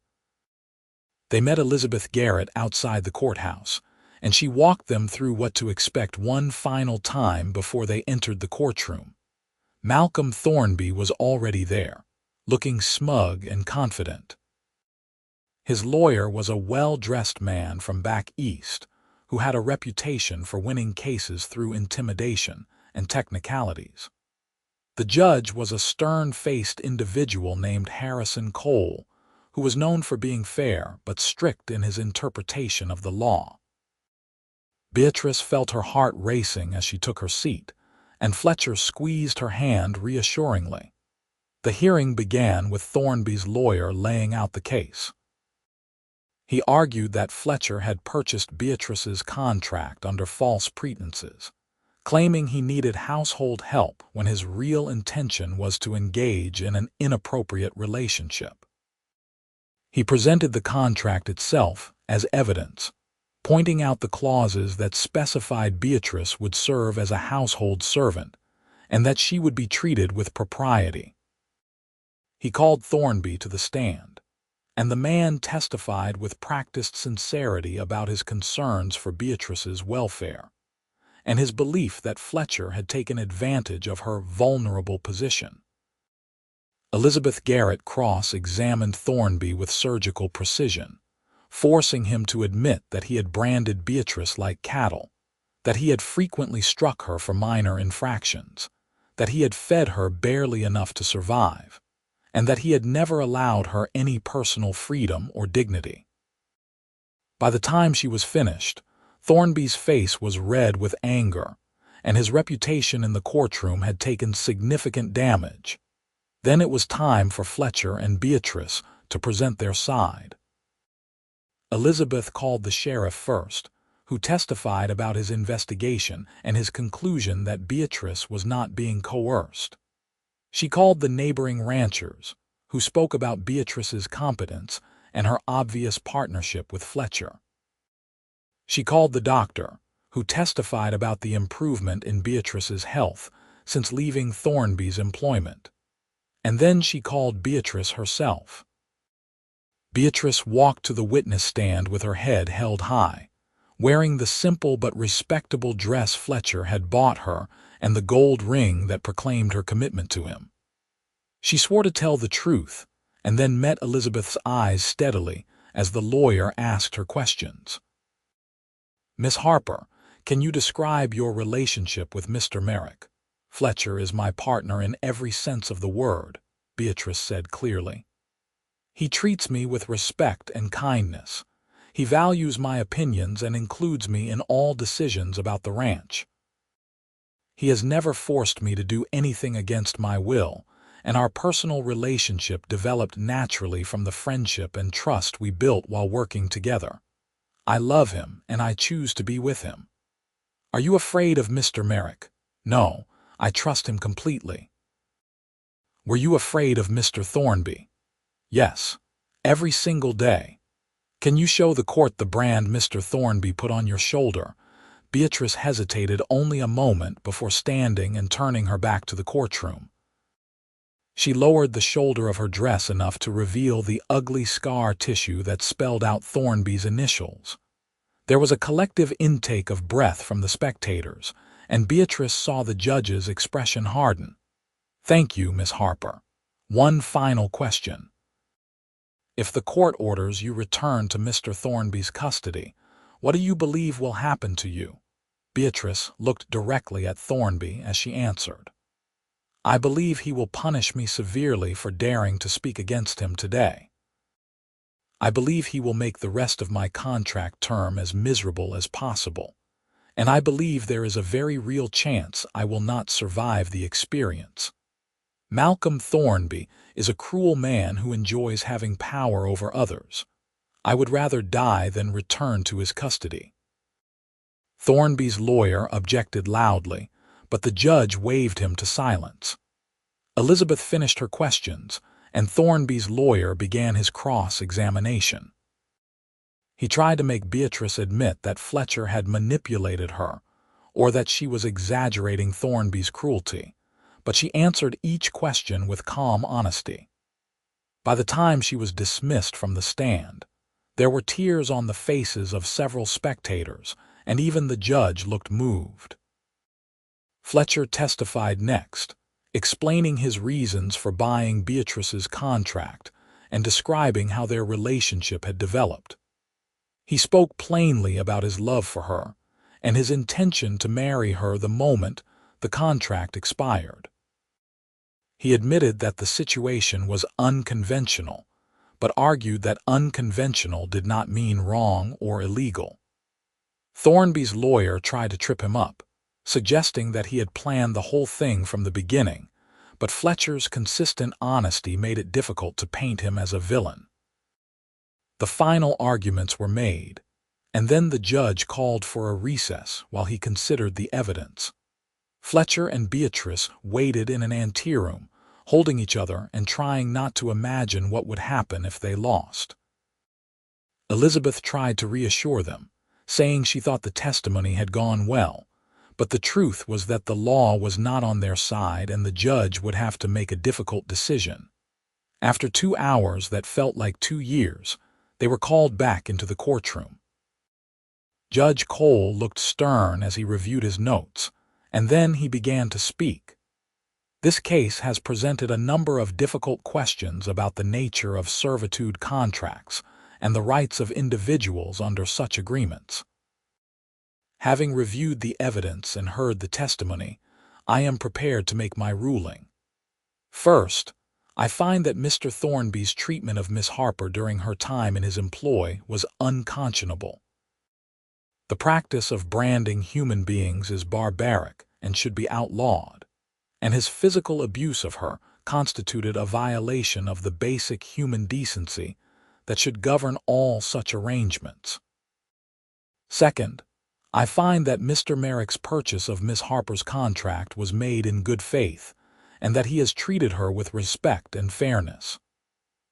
They met Elizabeth Garrett outside the courthouse, and she walked them through what to expect one final time before they entered the courtroom. Malcolm Thornby was already there, looking smug and confident. His lawyer was a well-dressed man from back east who had a reputation for winning cases through intimidation and technicalities. The judge was a stern-faced individual named Harrison Cole, who was known for being fair but strict in his interpretation of the law. Beatrice felt her heart racing as she took her seat, and Fletcher squeezed her hand reassuringly. The hearing began with Thornby's lawyer laying out the case. He argued that Fletcher had purchased Beatrice's contract under false pretenses, claiming he needed household help when his real intention was to engage in an inappropriate relationship. He presented the contract itself as evidence, pointing out the clauses that specified Beatrice would serve as a household servant and that she would be treated with propriety. He called Thornby to the stand, and the man testified with practiced sincerity about his concerns for Beatrice's welfare and his belief that Fletcher had taken advantage of her vulnerable position. Elizabeth Garrett cross-examined Thornby with surgical precision, forcing him to admit that he had branded Beatrice like cattle, that he had frequently struck her for minor infractions, that he had fed her barely enough to survive, and that he had never allowed her any personal freedom or dignity. By the time she was finished, Thornby's face was red with anger, and his reputation in the courtroom had taken significant damage. Then it was time for Fletcher and Beatrice to present their side. Elizabeth called the sheriff first, who testified about his investigation and his conclusion that Beatrice was not being coerced. She called the neighboring ranchers, who spoke about Beatrice's competence and her obvious partnership with Fletcher. She called the doctor, who testified about the improvement in Beatrice's health since leaving Thornby's employment. And then she called Beatrice herself. Beatrice walked to the witness stand with her head held high, wearing the simple but respectable dress Fletcher had bought her and the gold ring that proclaimed her commitment to him. She swore to tell the truth, and then met Elizabeth's eyes steadily as the lawyer asked her questions. "Miss Harper, can you describe your relationship with Mr. Merrick?" "Fletcher is my partner in every sense of the word," Beatrice said clearly. "He treats me with respect and kindness. He values my opinions and includes me in all decisions about the ranch. He has never forced me to do anything against my will, and our personal relationship developed naturally from the friendship and trust we built while working together. I love him, and I choose to be with him." "Are you afraid of Mr. Merrick?" "No, I trust him completely." "Were you afraid of Mr. Thornby?" "Yes, every single day." "Can you show the court the brand Mr. Thornby put on your shoulder?" Beatrice hesitated only a moment before standing and turning her back to the courtroom. She lowered the shoulder of her dress enough to reveal the ugly scar tissue that spelled out Thornby's initials. There was a collective intake of breath from the spectators, and Beatrice saw the judge's expression harden. "Thank you, Miss Harper. One final question. If the court orders you return to Mr. Thornby's custody, what do you believe will happen to you?" Beatrice looked directly at Thornby as she answered. "I believe he will punish me severely for daring to speak against him today. I believe he will make the rest of my contract term as miserable as possible, and I believe there is a very real chance I will not survive the experience. Malcolm Thornby is a cruel man who enjoys having power over others. I would rather die than return to his custody." Thornby's lawyer objected loudly, but the judge waved him to silence. Elizabeth finished her questions, and Thornby's lawyer began his cross-examination. He tried to make Beatrice admit that Fletcher had manipulated her, or that she was exaggerating Thornby's cruelty, but she answered each question with calm honesty. By the time she was dismissed from the stand, there were tears on the faces of several spectators, and even the judge looked moved. Fletcher testified next, explaining his reasons for buying Beatrice's contract and describing how their relationship had developed. He spoke plainly about his love for her and his intention to marry her the moment the contract expired. He admitted that the situation was unconventional, but argued that unconventional did not mean wrong or illegal. Thornby's lawyer tried to trip him up, suggesting that he had planned the whole thing from the beginning, but Fletcher's consistent honesty made it difficult to paint him as a villain. The final arguments were made, and then the judge called for a recess while he considered the evidence. Fletcher and Beatrice waited in an anteroom, holding each other and trying not to imagine what would happen if they lost. Elizabeth tried to reassure them, saying she thought the testimony had gone well, but the truth was that the law was not on their side and the judge would have to make a difficult decision. After 2 hours that felt like 2 years, they were called back into the courtroom. Judge Cole looked stern as he reviewed his notes, and then he began to speak. "This case has presented a number of difficult questions about the nature of servitude contracts and the rights of individuals under such agreements. Having reviewed the evidence and heard the testimony, I am prepared to make my ruling. First, I find that Mr. Thornby's treatment of Miss Harper during her time in his employ was unconscionable. The practice of branding human beings is barbaric and should be outlawed, and his physical abuse of her constituted a violation of the basic human decency that should govern all such arrangements. Second, I find that Mr. Merrick's purchase of Miss Harper's contract was made in good faith, and that he has treated her with respect and fairness.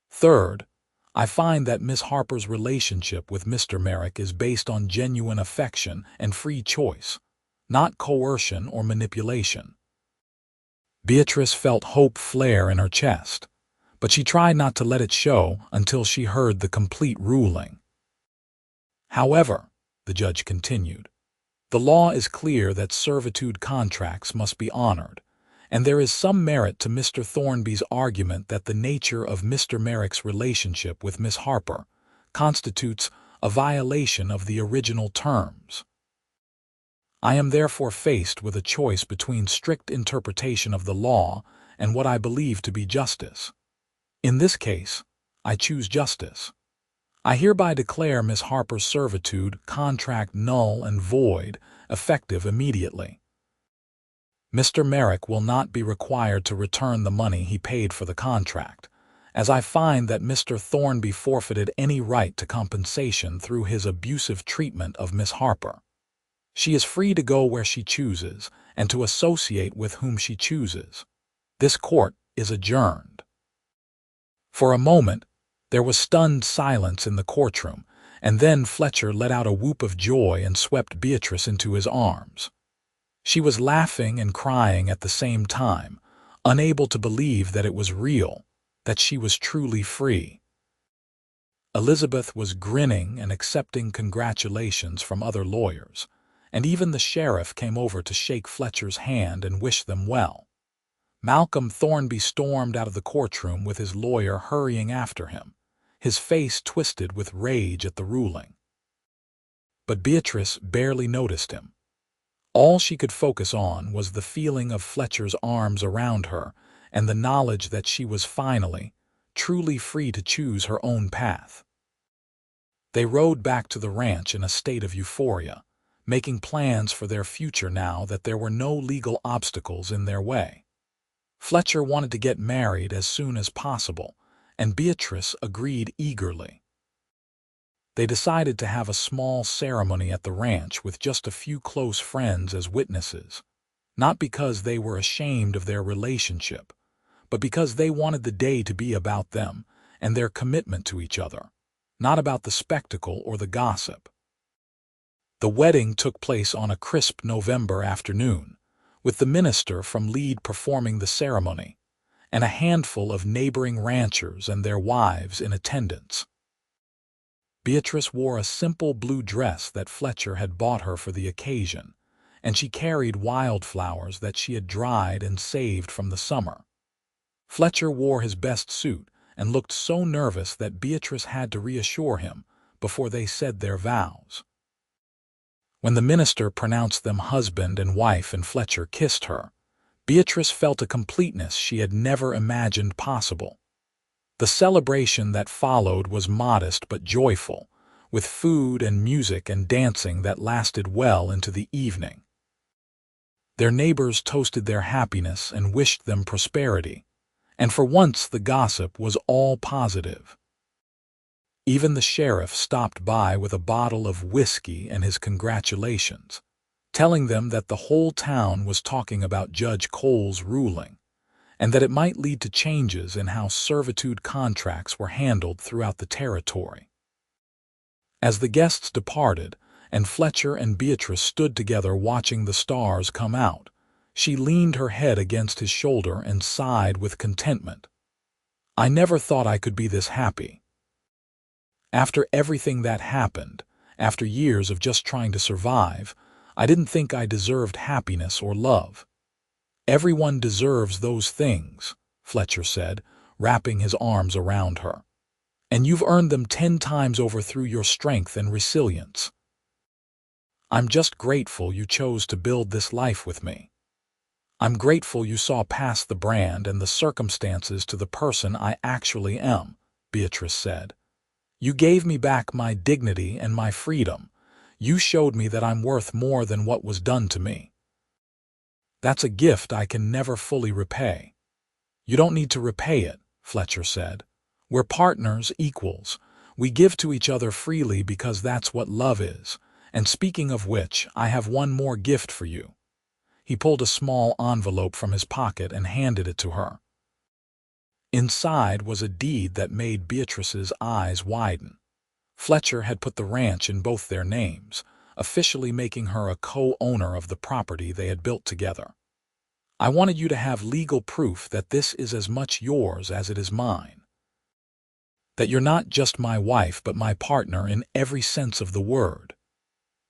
Third, I find that Miss Harper's relationship with Mr. Merrick is based on genuine affection and free choice, not coercion or manipulation." Beatrice felt hope flare in her chest, but she tried not to let it show until she heard the complete ruling. However, the judge continued, the law is clear that servitude contracts must be honored, and there is some merit to Mr. Thornby's argument that the nature of Mr. Merrick's relationship with Miss Harper constitutes a violation of the original terms. I am therefore faced with a choice between strict interpretation of the law and what I believe to be justice. In this case, I choose justice. I hereby declare Miss Harper's servitude contract null and void, effective immediately. Mr. Merrick will not be required to return the money he paid for the contract, as I find that Mr. Thornby forfeited any right to compensation through his abusive treatment of Miss Harper. She is free to go where she chooses and to associate with whom she chooses. This court is adjourned. For a moment, there was stunned silence in the courtroom, and then Fletcher let out a whoop of joy and swept Beatrice into his arms. She was laughing and crying at the same time, unable to believe that it was real, that she was truly free. Elizabeth was grinning and accepting congratulations from other lawyers, and even the sheriff came over to shake Fletcher's hand and wish them well. Malcolm Thornby stormed out of the courtroom with his lawyer hurrying after him, his face twisted with rage at the ruling. But Beatrice barely noticed him. All she could focus on was the feeling of Fletcher's arms around her and the knowledge that she was finally, truly free to choose her own path. They rode back to the ranch in a state of euphoria, making plans for their future now that there were no legal obstacles in their way. Fletcher wanted to get married as soon as possible, and Beatrice agreed eagerly. They decided to have a small ceremony at the ranch with just a few close friends as witnesses, not because they were ashamed of their relationship, but because they wanted the day to be about them and their commitment to each other, not about the spectacle or the gossip. The wedding took place on a crisp November afternoon, with the minister from Lead performing the ceremony, and a handful of neighboring ranchers and their wives in attendance. Beatrice wore a simple blue dress that Fletcher had bought her for the occasion, and she carried wildflowers that she had dried and saved from the summer. Fletcher wore his best suit and looked so nervous that Beatrice had to reassure him before they said their vows. When the minister pronounced them husband and wife and Fletcher kissed her, Beatrice felt a completeness she had never imagined possible. The celebration that followed was modest but joyful, with food and music and dancing that lasted well into the evening. Their neighbors toasted their happiness and wished them prosperity, and for once the gossip was all positive. Even the sheriff stopped by with a bottle of whiskey and his congratulations, telling them that the whole town was talking about Judge Cole's ruling, and that it might lead to changes in how servitude contracts were handled throughout the territory. As the guests departed, and Fletcher and Beatrice stood together watching the stars come out, she leaned her head against his shoulder and sighed with contentment. "I never thought I could be this happy. After everything that happened, after years of just trying to survive, I didn't think I deserved happiness or love." "Everyone deserves those things," Fletcher said, wrapping his arms around her. "And you've earned them 10 times over through your strength and resilience. I'm just grateful you chose to build this life with me. I'm grateful you saw past the brand and the circumstances to the person I actually am," Beatrice said. "You gave me back my dignity and my freedom. You showed me that I'm worth more than what was done to me. That's a gift I can never fully repay." "You don't need to repay it," Fletcher said. "We're partners, equals. We give to each other freely because that's what love is. And speaking of which, I have one more gift for you." He pulled a small envelope from his pocket and handed it to her. Inside was a deed that made Beatrice's eyes widen. Fletcher had put the ranch in both their names, officially making her a co-owner of the property they had built together. I wanted you to have legal proof that this is as much yours as it is mine. That you're not just my wife but my partner in every sense of the word."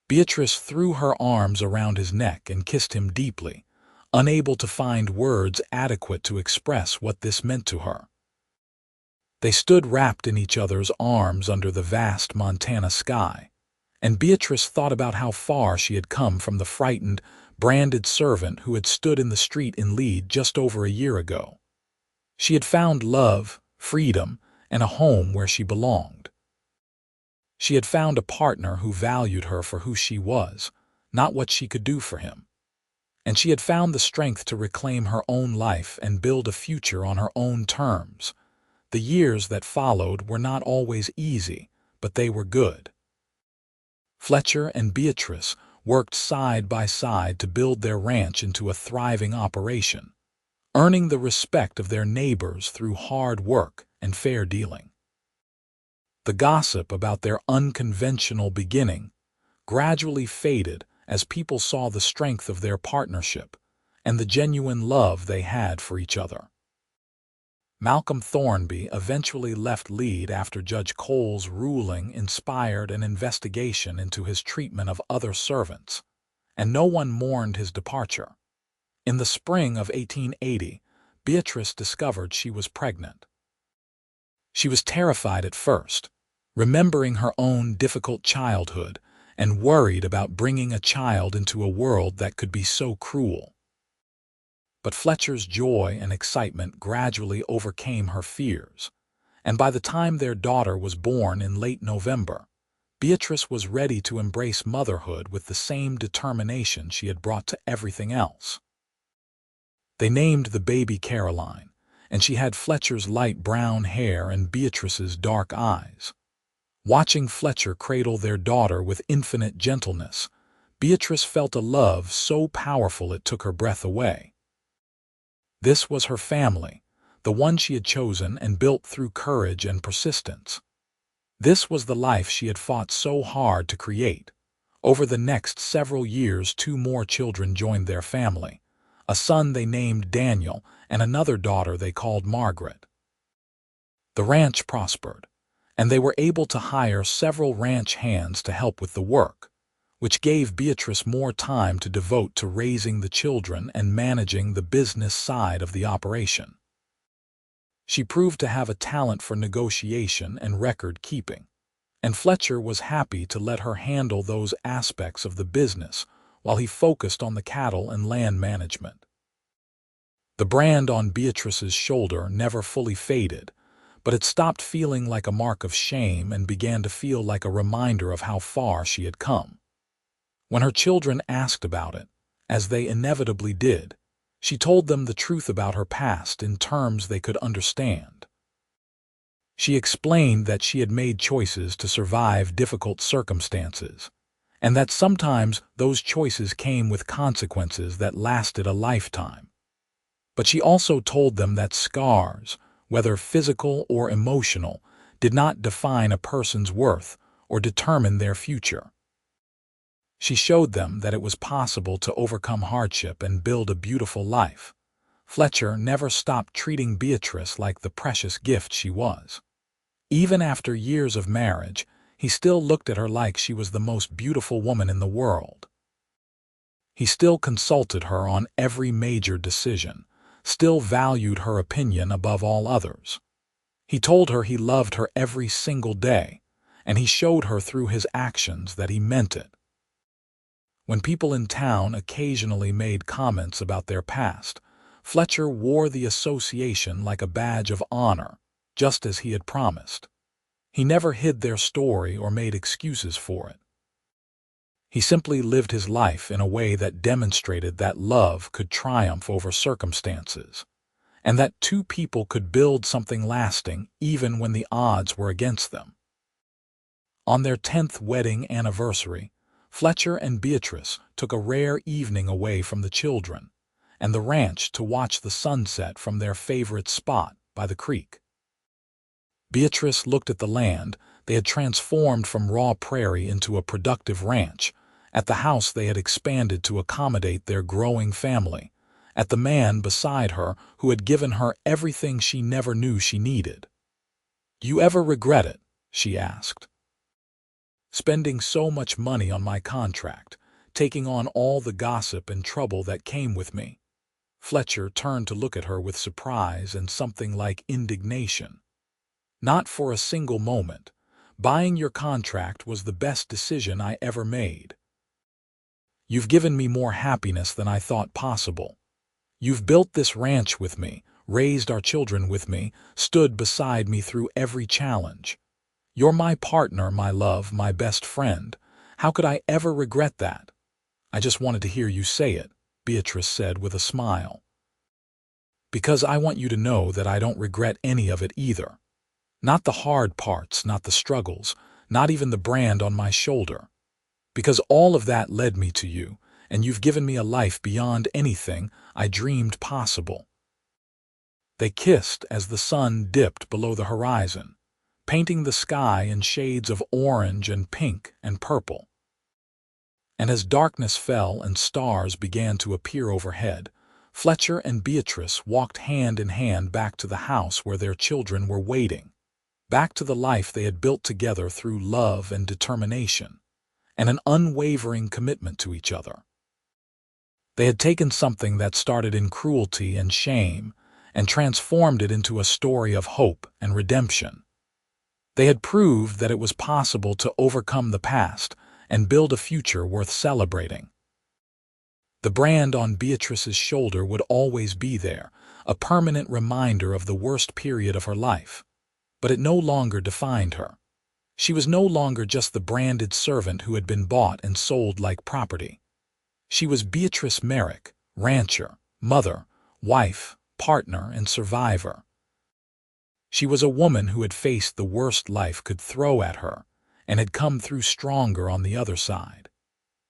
Beatrice threw her arms around his neck and kissed him deeply, unable to find words adequate to express what this meant to her. They stood wrapped in each other's arms under the vast Montana sky, and Beatrice thought about how far she had come from the frightened, branded servant who had stood in the street in Lead just over a year ago. She had found love, freedom, and a home where she belonged. She had found a partner who valued her for who she was, not what she could do for him. And she had found the strength to reclaim her own life and build a future on her own terms. The years that followed were not always easy, but they were good. Fletcher and Beatrice worked side by side to build their ranch into a thriving operation, earning the respect of their neighbors through hard work and fair dealing. The gossip about their unconventional beginning gradually faded as people saw the strength of their partnership and the genuine love they had for each other. Malcolm Thornby eventually left Lead after Judge Cole's ruling inspired an investigation into his treatment of other servants, and no one mourned his departure. In the spring of 1880, Beatrice discovered she was pregnant. She was terrified at first, remembering her own difficult childhood and worried about bringing a child into a world that could be so cruel. But Fletcher's joy and excitement gradually overcame her fears, and by the time their daughter was born in late November, Beatrice was ready to embrace motherhood with the same determination she had brought to everything else. They named the baby Caroline, and she had Fletcher's light brown hair and Beatrice's dark eyes. Watching Fletcher cradle their daughter with infinite gentleness, Beatrice felt a love so powerful it took her breath away. This was her family, the one she had chosen and built through courage and persistence. This was the life she had fought so hard to create. Over the next several years, 2 more children joined their family, a son they named Daniel and another daughter they called Margaret. The ranch prospered, and they were able to hire several ranch hands to help with the work, which gave Beatrice more time to devote to raising the children and managing the business side of the operation. She proved to have a talent for negotiation and record keeping, and Fletcher was happy to let her handle those aspects of the business while he focused on the cattle and land management. The brand on Beatrice's shoulder never fully faded, but it stopped feeling like a mark of shame and began to feel like a reminder of how far she had come. When her children asked about it, as they inevitably did, she told them the truth about her past in terms they could understand. She explained that she had made choices to survive difficult circumstances, and that sometimes those choices came with consequences that lasted a lifetime. But she also told them that scars, whether physical or emotional, did not define a person's worth or determine their future. She showed them that it was possible to overcome hardship and build a beautiful life. Fletcher never stopped treating Beatrice like the precious gift she was. Even after years of marriage, he still looked at her like she was the most beautiful woman in the world. He still consulted her on every major decision, still valued her opinion above all others. He told her he loved her every single day, and he showed her through his actions that he meant it. When people in town occasionally made comments about their past, Fletcher wore the association like a badge of honor, just as he had promised. He never hid their story or made excuses for it. He simply lived his life in a way that demonstrated that love could triumph over circumstances, and that 2 people could build something lasting even when the odds were against them. On their 10th wedding anniversary, Fletcher and Beatrice took a rare evening away from the children and the ranch to watch the sunset from their favorite spot by the creek. Beatrice looked at the land they had transformed from raw prairie into a productive ranch, at the house they had expanded to accommodate their growing family, at the man beside her who had given her everything she never knew she needed. "You ever regret it?" she asked. "Spending so much money on my contract, taking on all the gossip and trouble that came with me." Fletcher turned to look at her with surprise and something like indignation. "Not for a single moment. Buying your contract was the best decision I ever made. You've given me more happiness than I thought possible. You've built this ranch with me, raised our children with me, stood beside me through every challenge. You're my partner, my love, my best friend. How could I ever regret that?" "I just wanted to hear you say it," Beatrice said with a smile. "Because I want you to know that I don't regret any of it either. Not the hard parts, not the struggles, not even the brand on my shoulder. Because all of that led me to you, and you've given me a life beyond anything I dreamed possible." They kissed as the sun dipped below the horizon, painting the sky in shades of orange and pink and purple. And as darkness fell and stars began to appear overhead, Fletcher and Beatrice walked hand in hand back to the house where their children were waiting, back to the life they had built together through love and determination, and an unwavering commitment to each other. They had taken something that started in cruelty and shame and transformed it into a story of hope and redemption. They had proved that it was possible to overcome the past and build a future worth celebrating. The brand on Beatrice's shoulder would always be there, a permanent reminder of the worst period of her life. But it no longer defined her. She was no longer just the branded servant who had been bought and sold like property. She was Beatrice Merrick, rancher, mother, wife, partner, and survivor. She was a woman who had faced the worst life could throw at her and had come through stronger on the other side.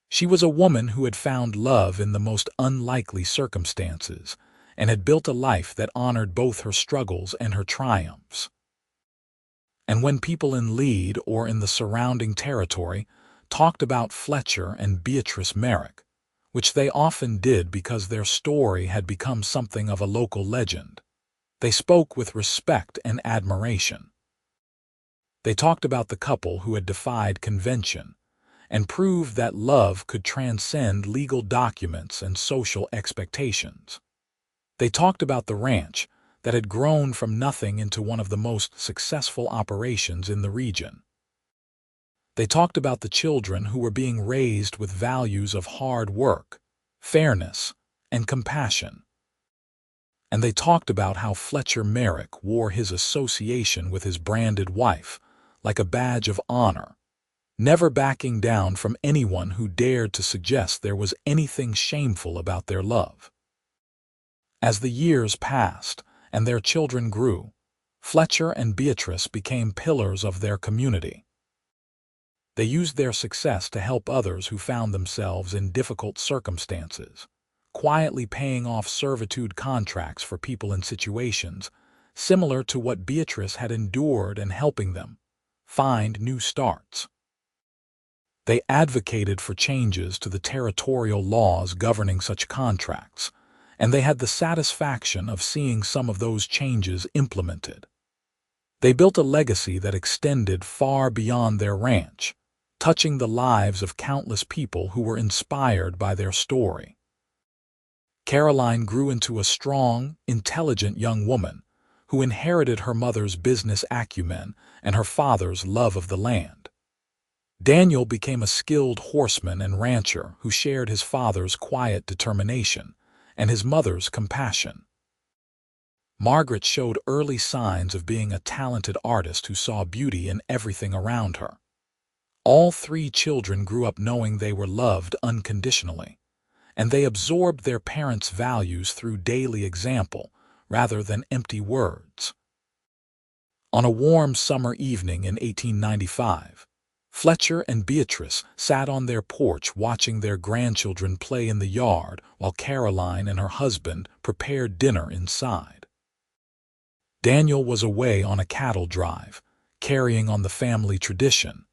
She was a woman who had found love in the most unlikely circumstances and had built a life that honored both her struggles and her triumphs. And when people in Lead or in the surrounding territory talked about Fletcher and Beatrice Merrick, which they often did because their story had become something of a local legend, they spoke with respect and admiration. They talked about the couple who had defied convention and proved that love could transcend legal documents and social expectations. They talked about the ranch that had grown from nothing into one of the most successful operations in the region. They talked about the children who were being raised with values of hard work, fairness, and compassion. And they talked about how Fletcher Merrick wore his association with his branded wife like a badge of honor, never backing down from anyone who dared to suggest there was anything shameful about their love. As the years passed and their children grew, Fletcher and Beatrice became pillars of their community. They used their success to help others who found themselves in difficult circumstances, quietly paying off servitude contracts for people in situations similar to what Beatrice had endured and helping them find new starts. They advocated for changes to the territorial laws governing such contracts, and they had the satisfaction of seeing some of those changes implemented. They built a legacy that extended far beyond their ranch, touching the lives of countless people who were inspired by their story. Caroline grew into a strong, intelligent young woman who inherited her mother's business acumen and her father's love of the land. Daniel became a skilled horseman and rancher who shared his father's quiet determination and his mother's compassion. Margaret showed early signs of being a talented artist who saw beauty in everything around her. All three children grew up knowing they were loved unconditionally, and they absorbed their parents' values through daily example rather than empty words. On a warm summer evening in 1895, Fletcher and Beatrice sat on their porch watching their grandchildren play in the yard while Caroline and her husband prepared dinner inside. Daniel was away on a cattle drive, carrying on the family tradition,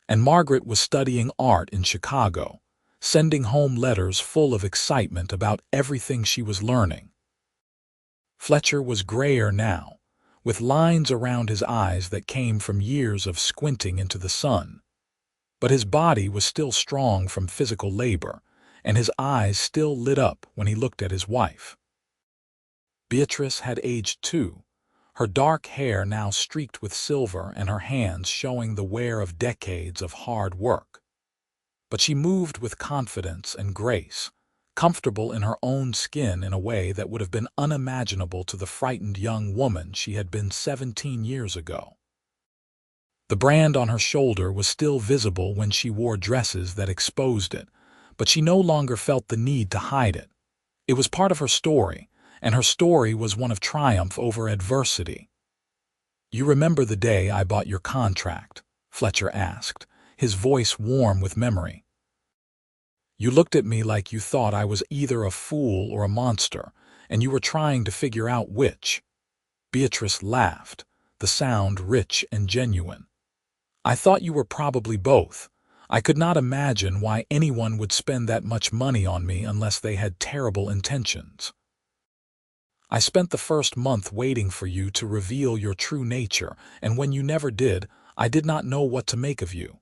and Margaret was studying art in Chicago, sending home letters full of excitement about everything she was learning. Fletcher was grayer now, with lines around his eyes that came from years of squinting into the sun. But his body was still strong from physical labor, and his eyes still lit up when he looked at his wife. Beatrice had aged too, her dark hair now streaked with silver and her hands showing the wear of decades of hard work. But she moved with confidence and grace, comfortable in her own skin in a way that would have been unimaginable to the frightened young woman she had been 17 years ago. The brand on her shoulder was still visible when she wore dresses that exposed it, but she no longer felt the need to hide it. It was part of her story, and her story was one of triumph over adversity. "You remember the day I bought your contract?" Fletcher asked, his voice warm with memory. "You looked at me like you thought I was either a fool or a monster, and you were trying to figure out which." Beatrice laughed, the sound rich and genuine. "I thought you were probably both. I could not imagine why anyone would spend that much money on me unless they had terrible intentions. I spent the first month waiting for you to reveal your true nature, and when you never did, I did not know what to make of you."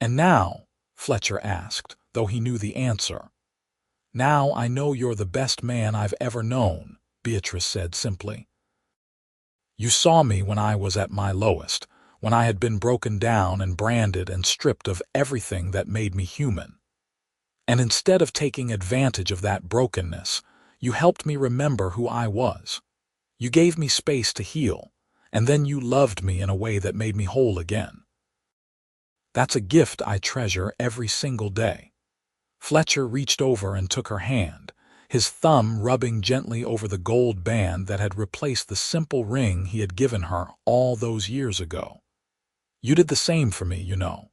"And now?" Fletcher asked, though he knew the answer. "Now I know you're the best man I've ever known," Beatrice said simply. "You saw me when I was at my lowest, when I had been broken down and branded and stripped of everything that made me human. And instead of taking advantage of that brokenness, you helped me remember who I was. You gave me space to heal, and then you loved me in a way that made me whole again. That's a gift I treasure every single day." Fletcher reached over and took her hand, his thumb rubbing gently over the gold band that had replaced the simple ring he had given her all those years ago. "You did the same for me, you know.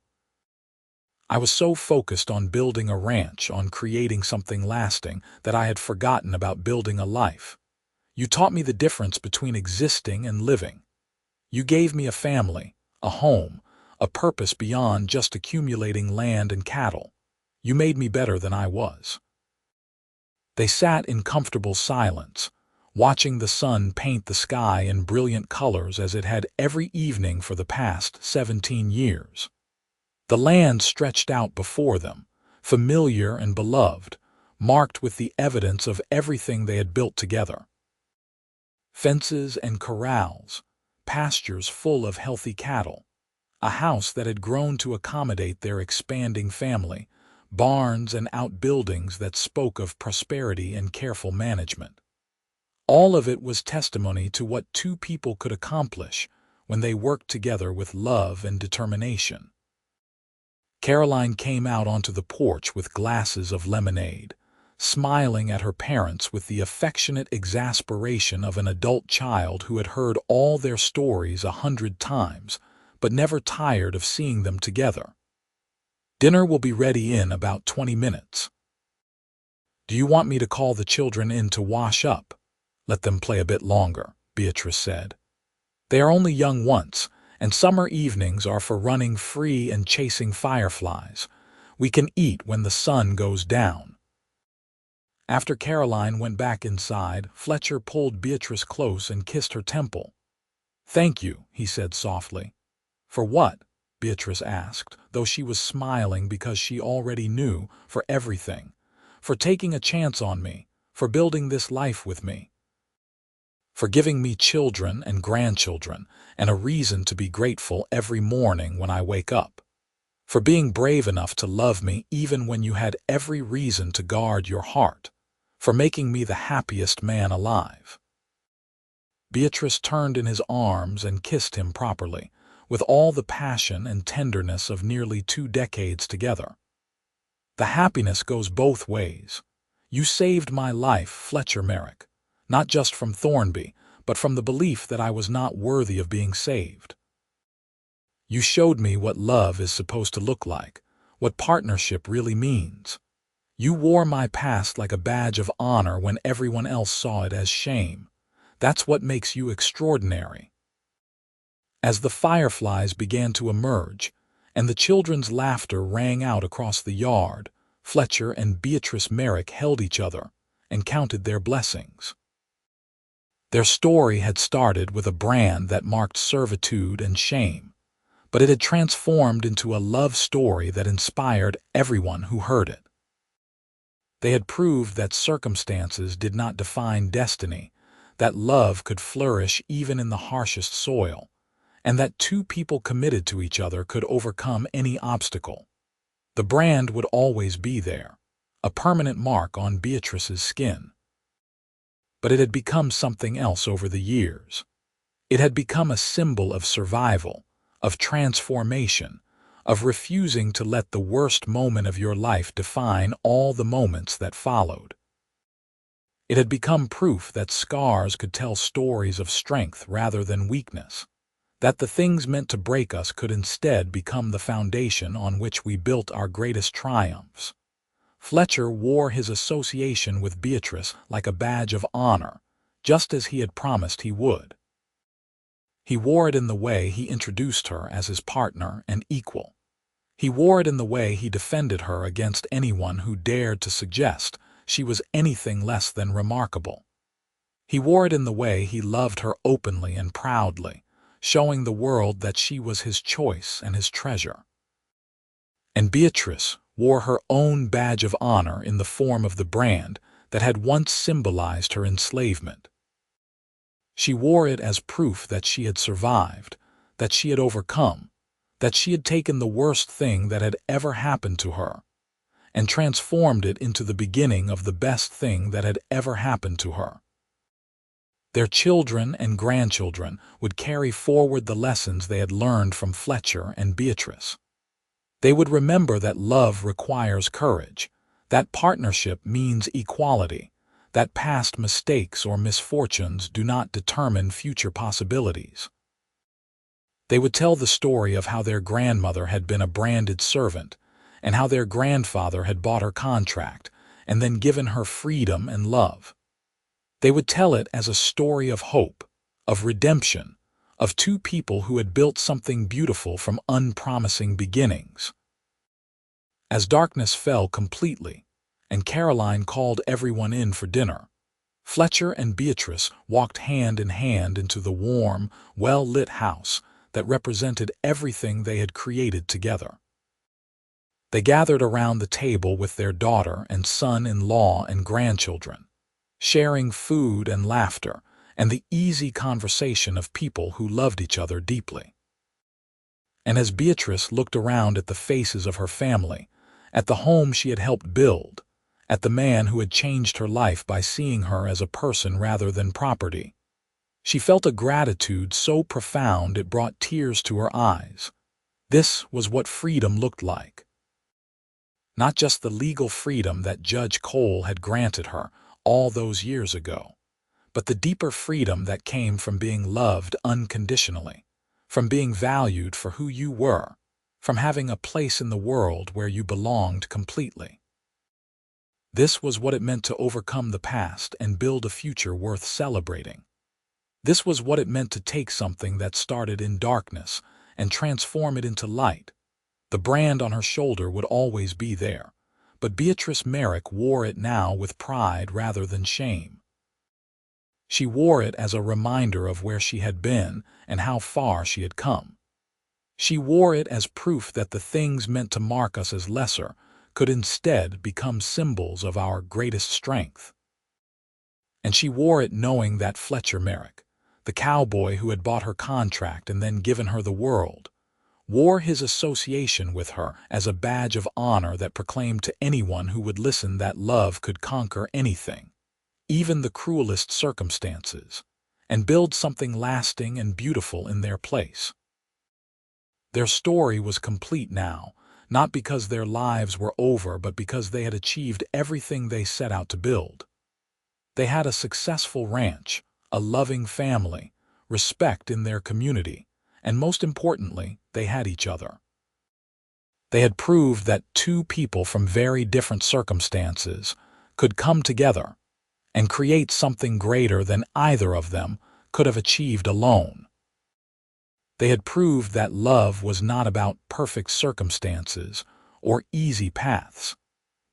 I was so focused on building a ranch, on creating something lasting, that I had forgotten about building a life. You taught me the difference between existing and living. You gave me a family, a home, a purpose beyond just accumulating land and cattle. You made me better than I was." They sat in comfortable silence, watching the sun paint the sky in brilliant colors as it had every evening for the past 17 years. The land stretched out before them, familiar and beloved, marked with the evidence of everything they had built together. Fences and corrals, pastures full of healthy cattle, a house that had grown to accommodate their expanding family, barns and outbuildings that spoke of prosperity and careful management. All of it was testimony to what two people could accomplish when they worked together with love and determination. Caroline came out onto the porch with glasses of lemonade, smiling at her parents with the affectionate exasperation of an adult child who had heard all their stories 100 times, but never tired of seeing them together. "Dinner will be ready in about 20 minutes. Do you want me to call the children in to wash up? Let them play a bit longer," Beatrice said. "They are only young once, and summer evenings are for running free and chasing fireflies. We can eat when the sun goes down." After Caroline went back inside, Fletcher pulled Beatrice close and kissed her temple. "Thank you," he said softly. "For what?" Beatrice asked, though she was smiling because she already knew, "For everything. For taking a chance on me, for building this life with me. For giving me children and grandchildren, and a reason to be grateful every morning when I wake up. For being brave enough to love me even when you had every reason to guard your heart. For making me the happiest man alive." Beatrice turned in his arms and kissed him properly, with all the passion and tenderness of nearly 2 decades together. "The happiness goes both ways. You saved my life, Fletcher Merrick. Not just from Thornby, but from the belief that I was not worthy of being saved. You showed me what love is supposed to look like, what partnership really means. You wore my past like a badge of honor when everyone else saw it as shame. That's what makes you extraordinary." As the fireflies began to emerge, and the children's laughter rang out across the yard, Fletcher and Beatrice Merrick held each other and counted their blessings. Their story had started with a brand that marked servitude and shame, but it had transformed into a love story that inspired everyone who heard it. They had proved that circumstances did not define destiny, that love could flourish even in the harshest soil, and that two people committed to each other could overcome any obstacle. The brand would always be there, a permanent mark on Beatrice's skin. But it had become something else over the years. It had become a symbol of survival, of transformation, of refusing to let the worst moment of your life define all the moments that followed. It had become proof that scars could tell stories of strength rather than weakness, that the things meant to break us could instead become the foundation on which we built our greatest triumphs. Fletcher wore his association with Beatrice like a badge of honor, just as he had promised he would. He wore it in the way he introduced her as his partner and equal. He wore it in the way he defended her against anyone who dared to suggest she was anything less than remarkable. He wore it in the way he loved her openly and proudly, showing the world that she was his choice and his treasure. And Beatrice wore her own badge of honor in the form of the brand that had once symbolized her enslavement. She wore it as proof that she had survived, that she had overcome, that she had taken the worst thing that had ever happened to her and transformed it into the beginning of the best thing that had ever happened to her. Their children and grandchildren would carry forward the lessons they had learned from Fletcher and Beatrice. They would remember that love requires courage, that partnership means equality, that past mistakes or misfortunes do not determine future possibilities. They would tell the story of how their grandmother had been a branded servant, and how their grandfather had bought her contract and then given her freedom and love. They would tell it as a story of hope, of redemption, of two people who had built something beautiful from unpromising beginnings. As darkness fell completely, and Caroline called everyone in for dinner, Fletcher and Beatrice walked hand in hand into the warm, well-lit house that represented everything they had created together. They gathered around the table with their daughter and son-in-law and grandchildren, sharing food and laughter and the easy conversation of people who loved each other deeply. And as Beatrice looked around at the faces of her family, at the home she had helped build, at the man who had changed her life by seeing her as a person rather than property, she felt a gratitude so profound it brought tears to her eyes. This was what freedom looked like. Not just the legal freedom that Judge Cole had granted her all those years ago, but the deeper freedom that came from being loved unconditionally, from being valued for who you were, from having a place in the world where you belonged completely. This was what it meant to overcome the past and build a future worth celebrating. This was what it meant to take something that started in darkness and transform it into light. The brand on her shoulder would always be there, but Beatrice Merrick wore it now with pride rather than shame. She wore it as a reminder of where she had been and how far she had come. She wore it as proof that the things meant to mark us as lesser could instead become symbols of our greatest strength. And she wore it knowing that Fletcher Merrick, the cowboy who had bought her contract and then given her the world, wore his association with her as a badge of honor that proclaimed to anyone who would listen that love could conquer anything, even the cruelest circumstances, and build something lasting and beautiful in their place. Their story was complete now, not because their lives were over, but because they had achieved everything they set out to build. They had a successful ranch, a loving family, respect in their community, and most importantly, they had each other. They had proved that two people from very different circumstances could come together and create something greater than either of them could have achieved alone. They had proved that love was not about perfect circumstances or easy paths,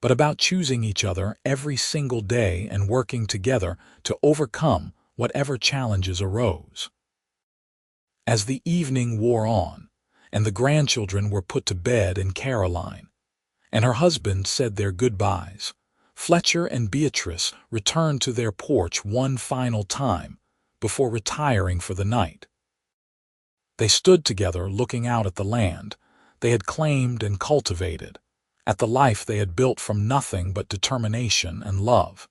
but about choosing each other every single day and working together to overcome whatever challenges arose. As the evening wore on, and the grandchildren were put to bed in Caroline, and her husband said their goodbyes, Fletcher and Beatrice returned to their porch one final time before retiring for the night. They stood together looking out at the land they had claimed and cultivated, at the life they had built from nothing but determination and love,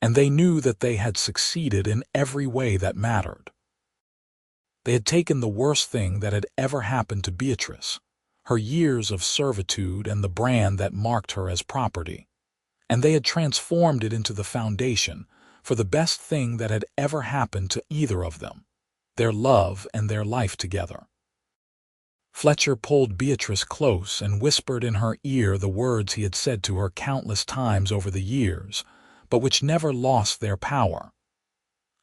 and they knew that they had succeeded in every way that mattered. They had taken the worst thing that had ever happened to Beatrice, her years of servitude and the brand that marked her as property, and they had transformed it into the foundation for the best thing that had ever happened to either of them, their love and their life together. Fletcher pulled Beatrice close and whispered in her ear the words he had said to her countless times over the years, but which never lost their power.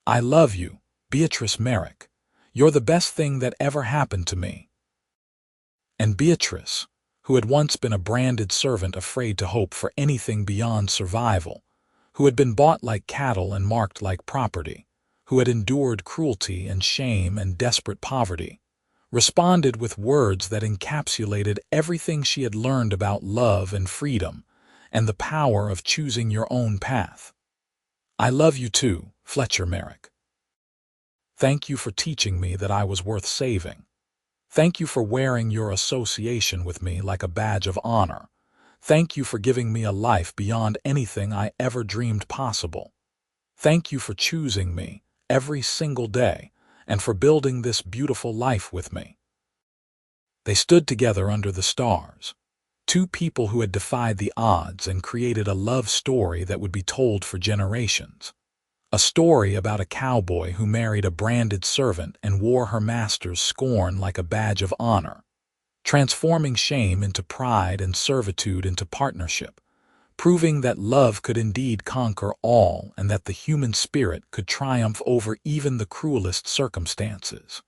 "I love you, Beatrice Merrick. You're the best thing that ever happened to me." And Beatrice, who had once been a branded servant afraid to hope for anything beyond survival, who had been bought like cattle and marked like property, who had endured cruelty and shame and desperate poverty, responded with words that encapsulated everything she had learned about love and freedom and the power of choosing your own path. "I love you too, Fletcher Merrick. Thank you for teaching me that I was worth saving. Thank you for wearing your association with me like a badge of honor. Thank you for giving me a life beyond anything I ever dreamed possible. Thank you for choosing me every single day and for building this beautiful life with me." They stood together under the stars, two people who had defied the odds and created a love story that would be told for generations. A story about a cowboy who married a branded servant and wore her master's scorn like a badge of honor, transforming shame into pride and servitude into partnership, proving that love could indeed conquer all and that the human spirit could triumph over even the cruelest circumstances.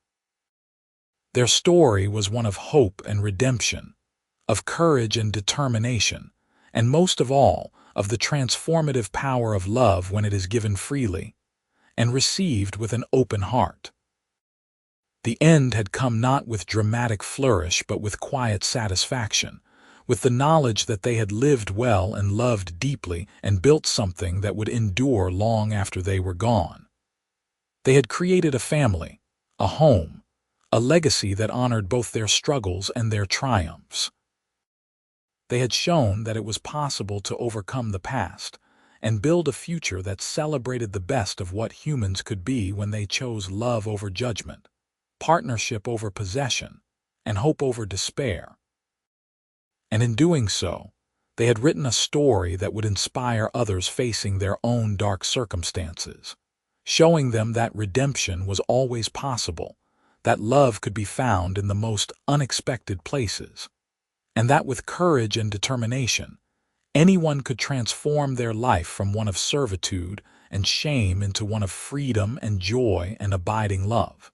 Their story was one of hope and redemption, of courage and determination, and most of all, of the transformative power of love when it is given freely and received with an open heart. The end had come not with dramatic flourish but with quiet satisfaction, with the knowledge that they had lived well and loved deeply and built something that would endure long after they were gone. They had created a family, a home, a legacy that honored both their struggles and their triumphs. They had shown that it was possible to overcome the past and build a future that celebrated the best of what humans could be when they chose love over judgment, partnership over possession, and hope over despair. And in doing so, they had written a story that would inspire others facing their own dark circumstances, showing them that redemption was always possible, that love could be found in the most unexpected places, and that with courage and determination, anyone could transform their life from one of servitude and shame into one of freedom and joy and abiding love.